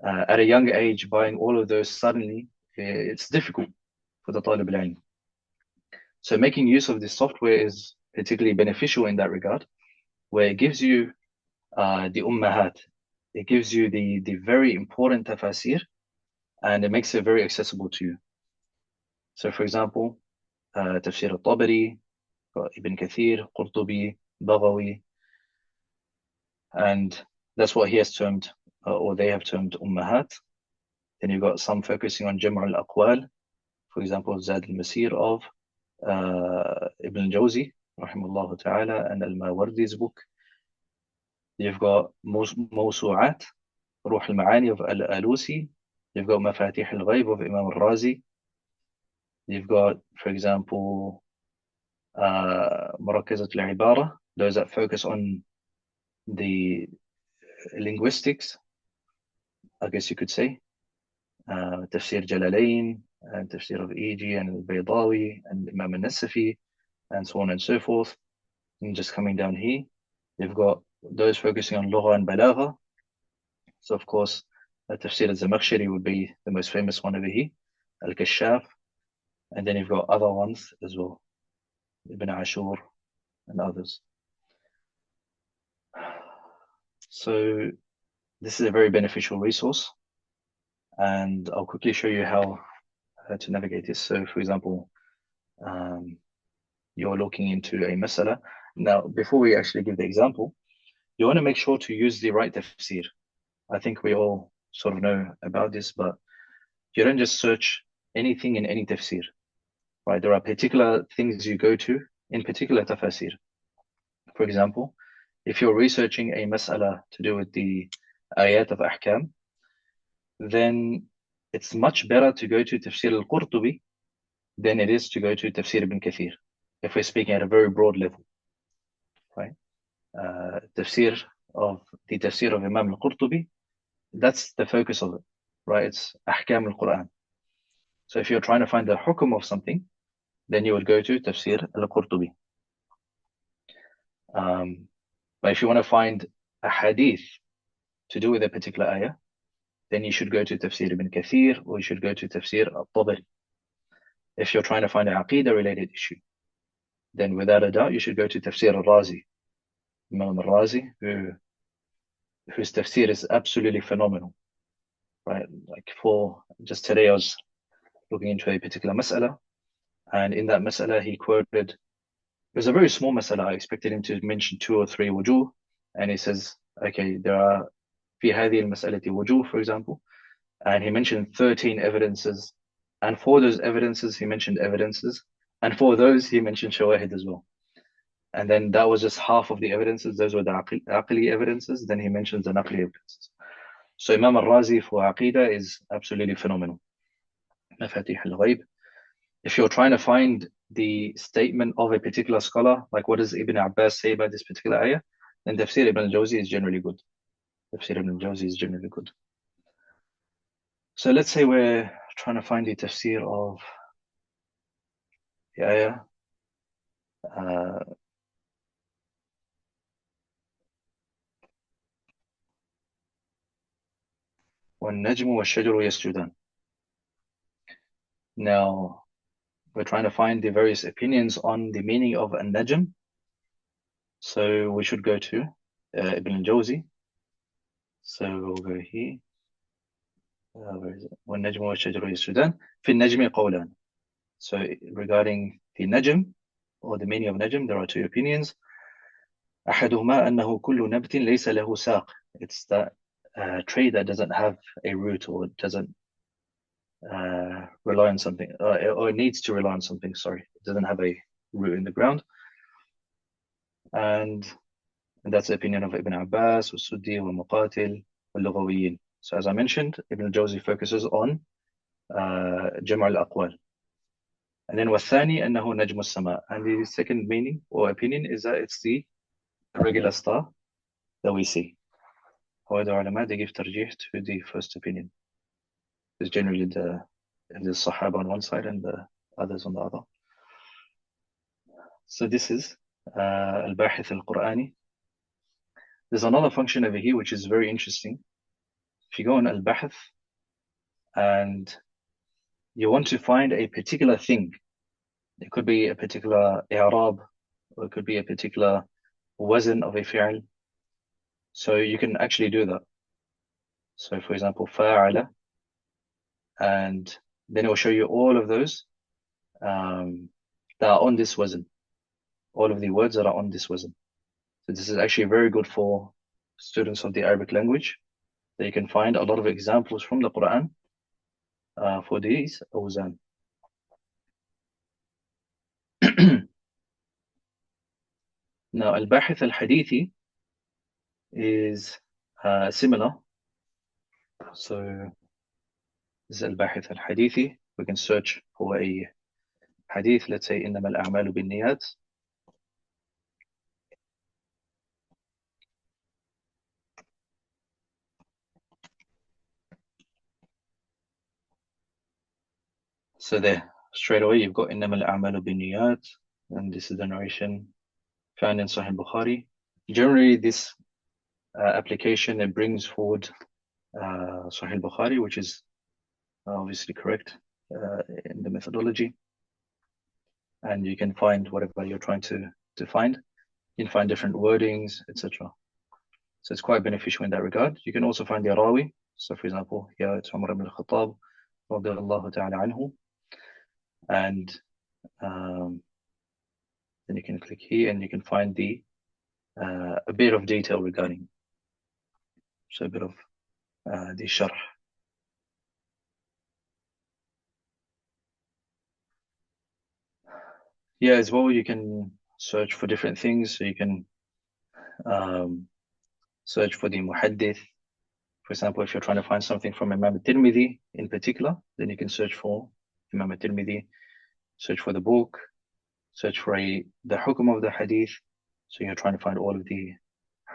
at a young age, buying all of those suddenly, it's difficult for the talib al-ilm. So making use of this software is particularly beneficial in that regard, where it gives you the ummahat. It gives you the very important tafasir, and it makes it very accessible to you. So for example, Tafsir al-Tabari, Ibn Kathir, Qurtubi, Baghawi, and that's what he has termed, or they have termed ummahat. Then you've got some focusing on Jam' al-Aqwal, for example, Zad al-Masir of Ibn al-Jawzi, rahimahullah ta'ala, and al-Mawardi's book. You've got Mawsu'at, Ruh al-Ma'ani of al-Alusi. You've got Mafatih al-Ghayb of Imam al-Razi. You've got, for example, Murakkazat al-Ibara, those that focus on the linguistics, I guess you could say. Tafsir Jalalain, and Tafsir of E.G. and al-Baydawi, and Imam al-Nasafi, and so on and so forth. And just coming down here, you've got those focusing on Lugha and Balagha. So of course, Tafsir al-Zamakhshari would be the most famous one over here, Al-Kashaf, and then you've got other ones as well, Ibn Ashur and others. So this is a very beneficial resource, and I'll quickly show you how to navigate this. So for example, you're looking into a masala. Now, before we actually give the example, you want to make sure to use the right tafsir. I think we all sort of know about this, but you don't just search anything in any tafsir, right? There are particular things you go to in particular tafsir. For example, if you're researching a mas'ala to do with the ayat of ahkam, then it's much better to go to Tafsir al-Qurtubi than it is to go to Tafsir ibn Kathir, if we're speaking at a very broad level, right? Tafsir of the Tafsir of Imam al-Qurtubi, that's the focus of it, right? It's Ahkam al-Quran. So if you're trying to find the hukum of something, then you would go to Tafsir al-Qurtubi. But if you want to find a hadith to do with a particular ayah, then you should go to Tafsir ibn Kathir, or you should go to Tafsir al-Tabari. If you're trying to find an Aqidah related issue, then without a doubt, you should go to Tafsir al-Razi. Imam al-Razi, whose tafsir is absolutely phenomenal, right? Like for just today, I was looking into a particular mas'ala, and in that mas'ala, he quoted, it was a very small mas'ala. I expected him to mention 2 or 3 wujuh, and he says, okay, there are في هذه المسألة wujuh, for example, and he mentioned 13 evidences, and for those evidences, he mentioned evidences, and for those, he mentioned shawahid as well. And then that was just half of the evidences. Those were the aqli evidences. Then he mentions the naqli evidences. So Imam al-Razi for Aqidah is absolutely phenomenal. Mafatih al-Ghaib. If you're trying to find the statement of a particular scholar, like what does Ibn Abbas say about this particular ayah, then Tafsir Ibn al-Jawzi is generally good. Tafsir Ibn al-Jawzi is generally good. So let's say we're trying to find the tafsir of the ayah. وَالنَّجْمُ وَالشَّجَرُ يَسْجُدَانِ. Now, we're trying to find the various opinions on the meaning of an-najm. So we should go to Ibn al-Jawzi. So we'll go here. Where is it? وَالنَّجْمُ وَالشَّجَرُ يَسْجُدَانِ فِي النَّجْمِ قَوْلَانِ. So regarding the najm, or the meaning of najm, there are 2 opinions. أحدهما أنه كل نبت ليس له ساق. It's that tree that doesn't have a root, or doesn't rely on something, or it needs to rely on something, sorry. It doesn't have a root in the ground. And that's the opinion of Ibn Abbas, Suddi, Muqatil, Al-Lughawiyin. So as I mentioned, Ibn al-Jawzi focuses on Jam' al-Aqwal. And then وَالثَّانِي أَنَّهُ نَجْمُ السَّمَاء. And the second meaning or opinion is that it's the regular star that we see. However, ulama, they give tarjih to the first opinion. It's generally the Sahaba on one side and the others on the other. So this is Al-Bāḥith al-Qur'ani. There's another function over here which is very interesting. If you go on Al-Bāḥith and you want to find a particular thing, it could be a particular i'rab, or it could be a particular wazn of a fi'l. So you can actually do that. So for example, fa'ala, and then it will show you all of those that are on this wazn, all of the words that are on this wazn. So this is actually very good for students of the Arabic language. That you can find a lot of examples from the Quran for these awzan. Now, Al-Bāḥith al-Hadithi is similar. So this is Al-Bāḥith al-Hadithi. We can search for a hadith, let's say إنما الأعمال بالنيات. So there, straight away you've got إنما الأعمال بالنيات, and this is the narration found in Sahih Bukhari. Generally, this application, it brings forward Sahih Bukhari, which is obviously correct in the methodology. And you can find whatever you're trying to find. You can find different wordings, etc. So it's quite beneficial in that regard. You can also find the Rawi. So for example, here it's Umar ibn al-Khattab, radiyallahu ta'ala anhu. And then you can click here and you can find the a bit of detail regarding. So a bit of the sharh. Yeah, as well, you can search for different things. So you can search for the muhaddith, For example, if you're trying to find something from Imam Tirmidhi in particular, then you can search for Imam Tirmidhi, search for the book, search for the hukum of the hadith. So you're trying to find all of the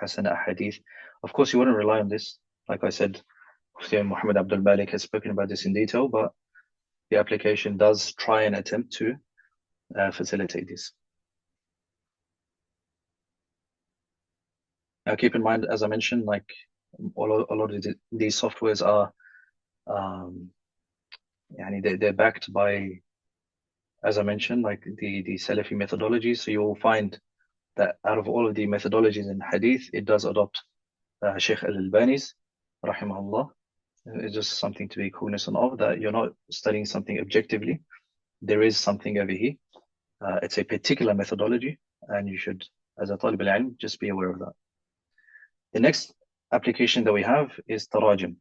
Hasan hadith. Of course, you wouldn't rely on this. Like I said, Muhammad Abdul Malik has spoken about this in detail, but the application does try and attempt to facilitate this. Now, keep in mind, as I mentioned, like a lot of these softwares are, they're backed by, as I mentioned, like the Salafi methodology. So you will find that out of all of the methodologies in Hadith, it does adopt Sheikh Al-Albani's, rahimahullah. It's just something to be cognizant of, that you're not studying something objectively. There is something over here. It's a particular methodology, and you should, as a talib al-ilm, just be aware of that. The next application that we have is Tarājim.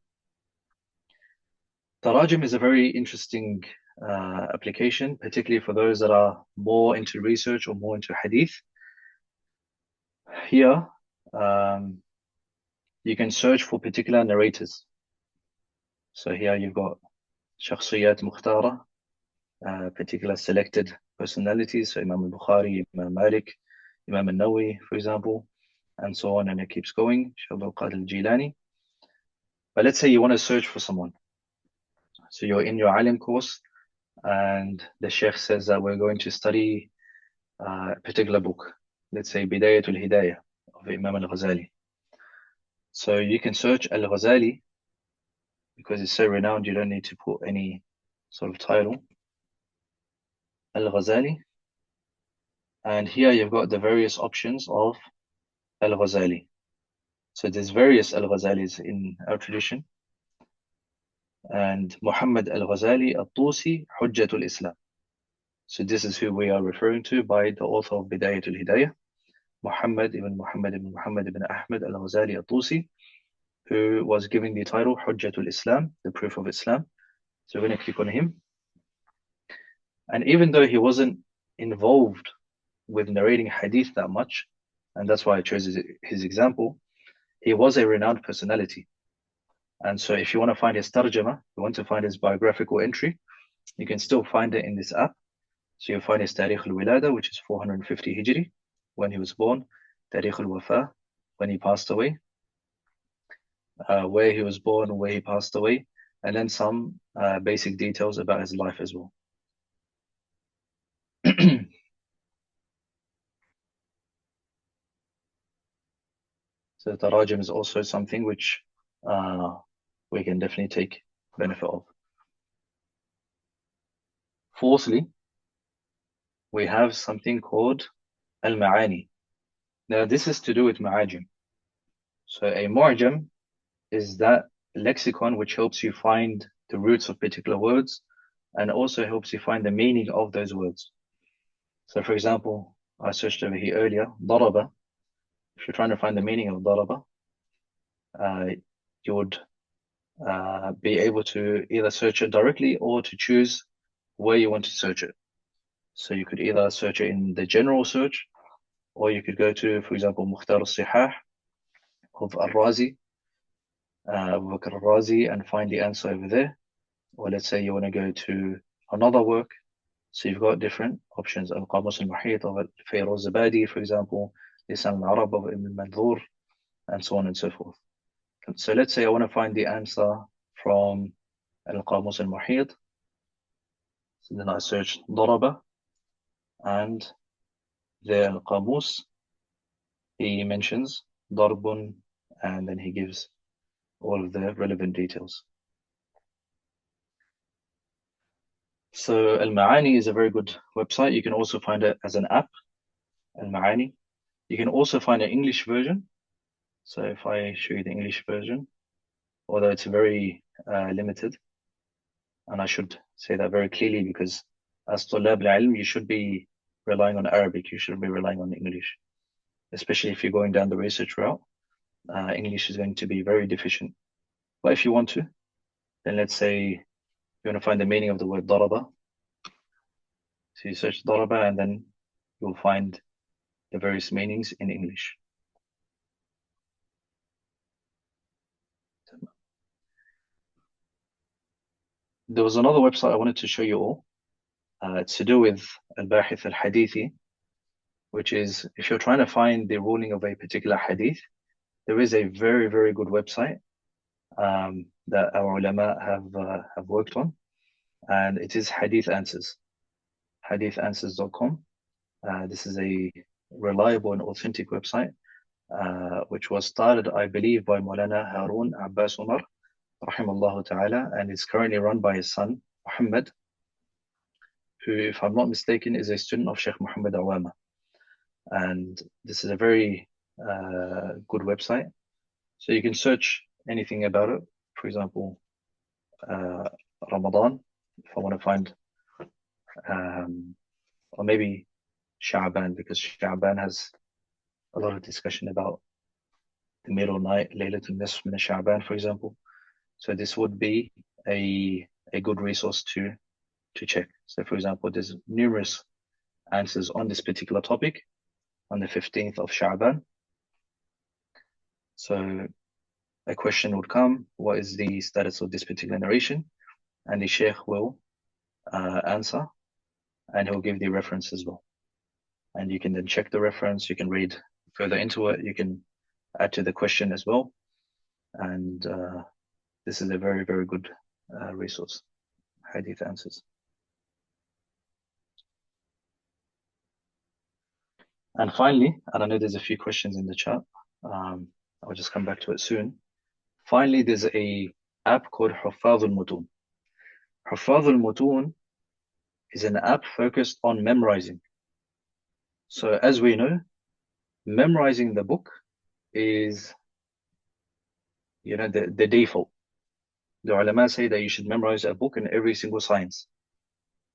Tarājim is a very interesting application, particularly for those that are more into research or more into hadith. Here, you can search for particular narrators. So here you've got shakhsiyat mukhtara, particular selected personalities. So Imam al-Bukhari, Imam Malik, Imam al-Nawawi, for example, and so on, and it keeps going. Shaykh al-Qadir al-Jilani. But let's say you want to search for someone. So you're in your alim course, and the sheikh says that we're going to study a particular book. Let's say Bidayatul Hidayah of Imam al-Ghazali. So you can search al-Ghazali, because it's so renowned, you don't need to put any sort of title. Al-Ghazali. And here you've got the various options of Al-Ghazali. So there's various Al-Ghazalis in our tradition. And Muhammad Al-Ghazali At-Tusi Hujjatul Islam. So this is who we are referring to by the author of Bidayatul Hidayah, Muhammad ibn Ahmad Al-Ghazali At-Tusi, who was given the title Hujjatul Islam, the proof of Islam. So we're going to click on him. And even though he wasn't involved with narrating hadith that much, and that's why I chose his example, he was a renowned personality. And so if you want to find his tarjama, you want to find his biographical entry, you can still find it in this app. So you'll find his Tarikh al-Wilada, which is 450 Hijri, when he was born, Tarikh al-Wafa, when he passed away, where he was born, where he passed away, and then some basic details about his life as well. So Tarājim is also something which we can definitely take benefit of. Fourthly, we have something called Al-Maʿājim. Now this is to do with Maʿājim. So a Mu'jam is that lexicon which helps you find the roots of particular words, and also helps you find the meaning of those words. So for example, I searched over here earlier, Daraba. If you're trying to find the meaning of Daraba, you would be able to either search it directly or to choose where you want to search it. So you could either search it in the general search, or you could go to, for example, Mukhtar al-Sihah of Al-Razi, Abu Bakr al-Razi, and find the answer over there. Or let's say you want to go to another work. So you've got different options. Al-Qamus al-Muḥīṭ of Fayroz Zabadi, for example, Lisan al-Arab of Ibn al-Manzur, and so on and so forth. So let's say I want to find the answer from Al-Qamus al-Muḥīṭ. So then I search Daraba, and the Al-Qamus, he mentions Darbun, and then he gives all of the relevant details. So Al-Ma'ani is a very good website. You can also find it as an app, Al-Ma'ani. You can also find an English version. So if I show you the English version, although it's very limited, and I should say that very clearly, because as Tulab al-Ilm, you should be relying on Arabic, you shouldn't be relying on English. Especially if you're going down the research route, English is going to be very deficient. But if you want to, then let's say you want to find the meaning of the word Daraba. So you search Daraba, and then you'll find the various meanings in English. There was another website I wanted to show you all. It's to do with Al-Bāḥith al-Hadithi, which is if you're trying to find the ruling of a particular hadith, there is a very, very good website that our ulama have worked on, and it is Hadith Answers, hadithanswers.com. This is a reliable and authentic website, which was started, I believe, by Maulana Harun Abbas Umar, rahimallahu ta'ala, and is currently run by his son, Muhammad, who, if I'm not mistaken, is a student of Sheikh Muhammad Awama. And this is a very good website. So you can search anything about it. For example, Ramadan, if I want to find, or maybe Sha'ban, because Sha'ban has a lot of discussion about the middle night, Laylatul Nisf min Sha'ban, for example. So this would be a good resource to check. So for example, there's numerous answers on this particular topic on the 15th of Sha'ban. So a question would come, what is the status of this particular narration? And the Sheikh will answer, and he'll give the reference as well. And you can then check the reference, you can read further into it, you can add to the question as well. And this is a very, very good resource, Hadith Answers. And finally, and I know there's a few questions in the chat, I'll just come back to it soon. Finally, there's a app called Huffaz al-Mutun. Huffaz al-Mutun is an app focused on memorizing. So as we know, memorizing the book is, the default. The ulama say that you should memorize a book in every single science.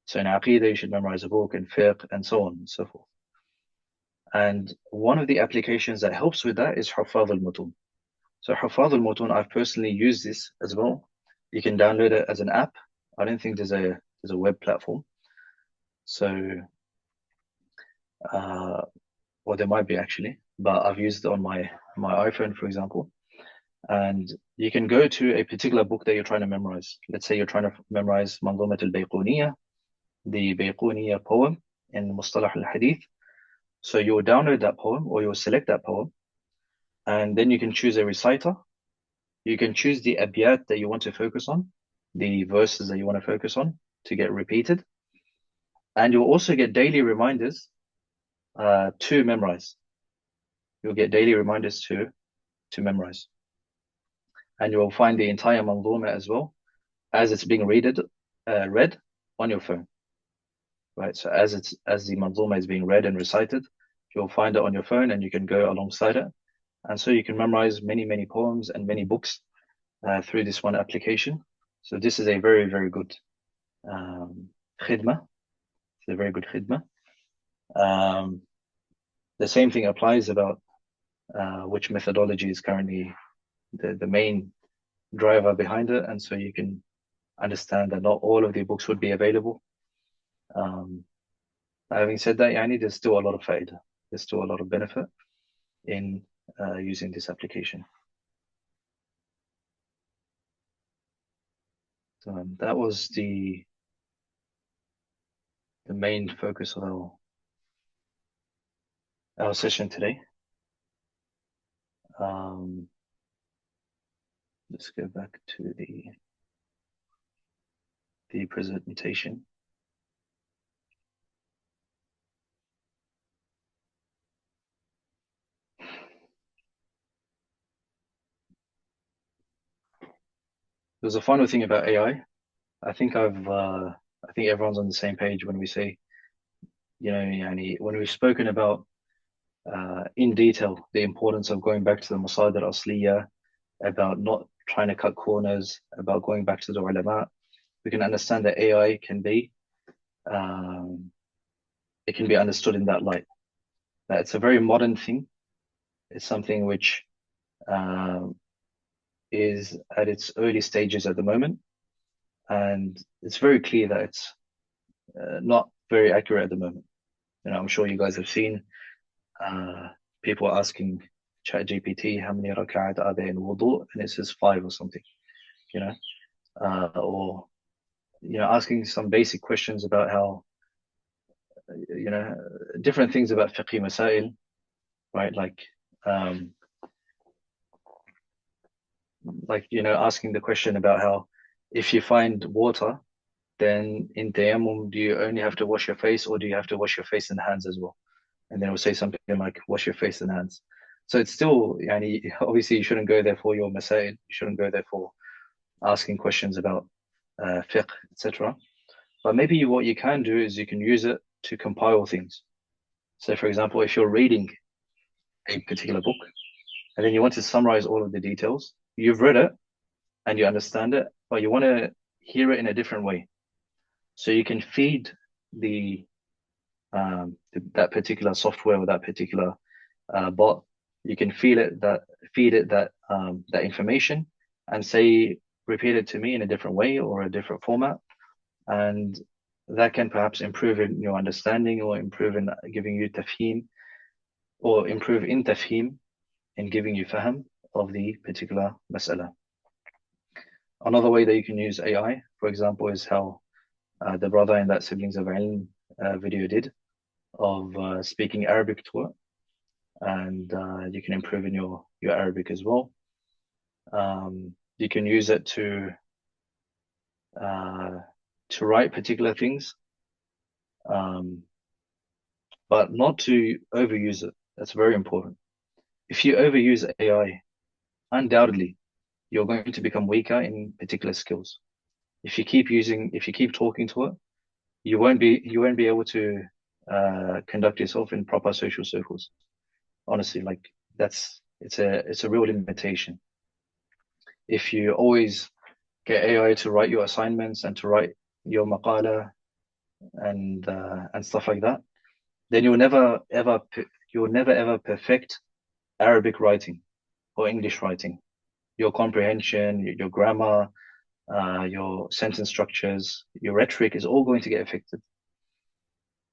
So in Aqeedah, you should memorize a book, in fiqh, and so on and so forth. And one of the applications that helps with that is Huffaz al-Mutun. So Huffaz al-Mutun, I've personally used this as well. You can download it as an app. I don't think there's a web platform. So, or there might be actually, but I've used it on my iPhone, for example. And you can go to a particular book that you're trying to memorize. Let's say you're trying to memorize Manzumat al-Bayquniyah, the Bayquniyah poem in Mustalah al-Hadith. So you'll download that poem, or you'll select that poem, and then you can choose a reciter. You can choose the abiyat that you want to focus on, the verses that you want to focus on to get repeated. And you'll also get daily reminders to memorize. You'll get daily reminders to memorize. And you'll find the entire manzuma as well as it's being read on your phone. Right. So as the manzuma is being read and recited, you'll find it on your phone and you can go alongside it. And so you can memorize many, many poems and many books through this one application. So this is a very, very good khidmah. It's a very good khidmah. The same thing applies about which methodology is currently the main driver behind it. And so you can understand that not all of the books would be available. Having said that, there's still a lot of faida. There's still a lot of benefit in using this application. So that was the main focus of our session today. Let's go back to the presentation. There's a final thing about AI. I think everyone's on the same page when we say, when we've spoken about in detail the importance of going back to the Masadir Asliya, about not trying to cut corners, about going back to the ulama, we can understand that AI can be understood in that light. That it's a very modern thing. It's something which is at its early stages at the moment, and it's very clear that it's not very accurate at the moment. I'm sure you guys have seen people asking ChatGPT how many rak'at are there in wudu, and it says 5 or something, or asking some basic questions about how, different things about fiqh masail, right? Asking the question about how if you find water, then in tayammum, do you only have to wash your face, or do you have to wash your face and hands as well? And then it will say something like, wash your face and hands. So it's still, obviously you shouldn't go there for your masail. You shouldn't go there for asking questions about fiqh, etc. But maybe what you can do is you can use it to compile things. So for example, if you're reading a particular book and then you want to summarize all of the details, you've read it and you understand it, but you want to hear it in a different way. So you can feed that particular software or that particular bot. You can feed it that information and say, repeat it to me in a different way or a different format, and that can perhaps improve in your understanding or improve in giving you tafhim, or improve in tafhim in giving you fahm of the particular mas'ala. Another way that you can use AI, for example, is how the brother in that Siblings of Ilm video did, of speaking Arabic to it, and you can improve in your Arabic as well. You can use it to write particular things, but not to overuse it. That's very important. If you overuse AI, undoubtedly, you're going to become weaker in particular skills. If you keep talking to it, you won't be able to conduct yourself in proper social circles. Honestly, it's a real limitation. If you always get AI to write your assignments and to write your maqala and stuff like that, then you'll never ever perfect Arabic writing or English writing. Your comprehension, your grammar, your sentence structures, your rhetoric is all going to get affected.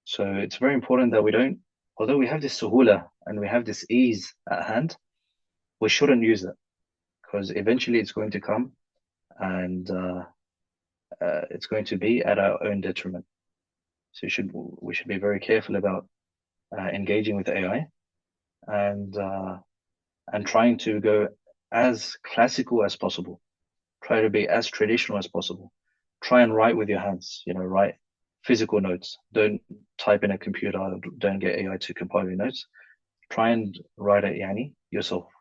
So it's very important that we don't, although we have this suhula and we have this ease at hand, we shouldn't use it, because eventually it's going to come and it's going to be at our own detriment. So we should be very careful about engaging with AI and trying to go as classical as possible. Try to be as traditional as possible. Try and write with your hands, write physical notes. Don't type in a computer. Don't get AI to compile your notes. Try and write it yourself.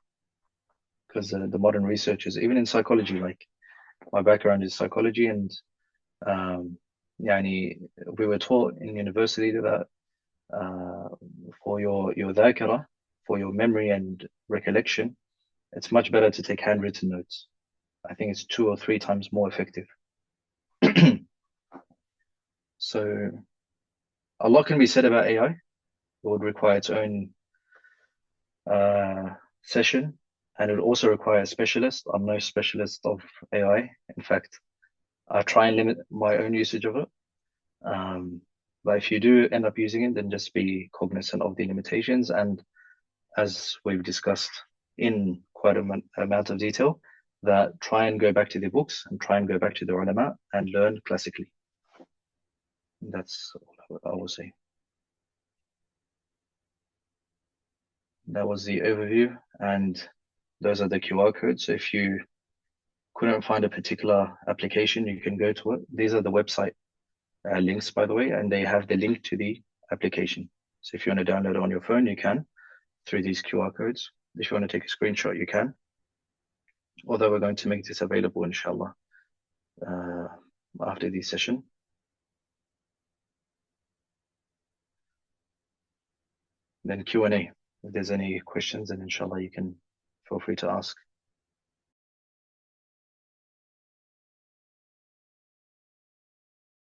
Because the modern researchers, even in psychology, like my background is psychology, and we were taught in university that for your dhakira, for your memory and recollection, it's much better to take handwritten notes. I think it's 2 or 3 times more effective. So a lot can be said about AI. It would require its own session, and it would also require a specialist. I'm no specialist of AI. In fact, I try and limit my own usage of it. But if you do end up using it, then just be cognizant of the limitations. And as we've discussed in quite an amount of detail, that try and go back to the books and try and go back to the ulama and learn classically. That's all I will say. That was the overview, and those are the QR codes. So if you couldn't find a particular application, you can go to it. These are the website links, by the way, and they have the link to the application. So if you want to download it on your phone, you can through these QR codes. If you want to take a screenshot, you can. Although we're going to make this available, inshallah, after this session. Then Q&A. If there's any questions, then inshallah you can feel free to ask.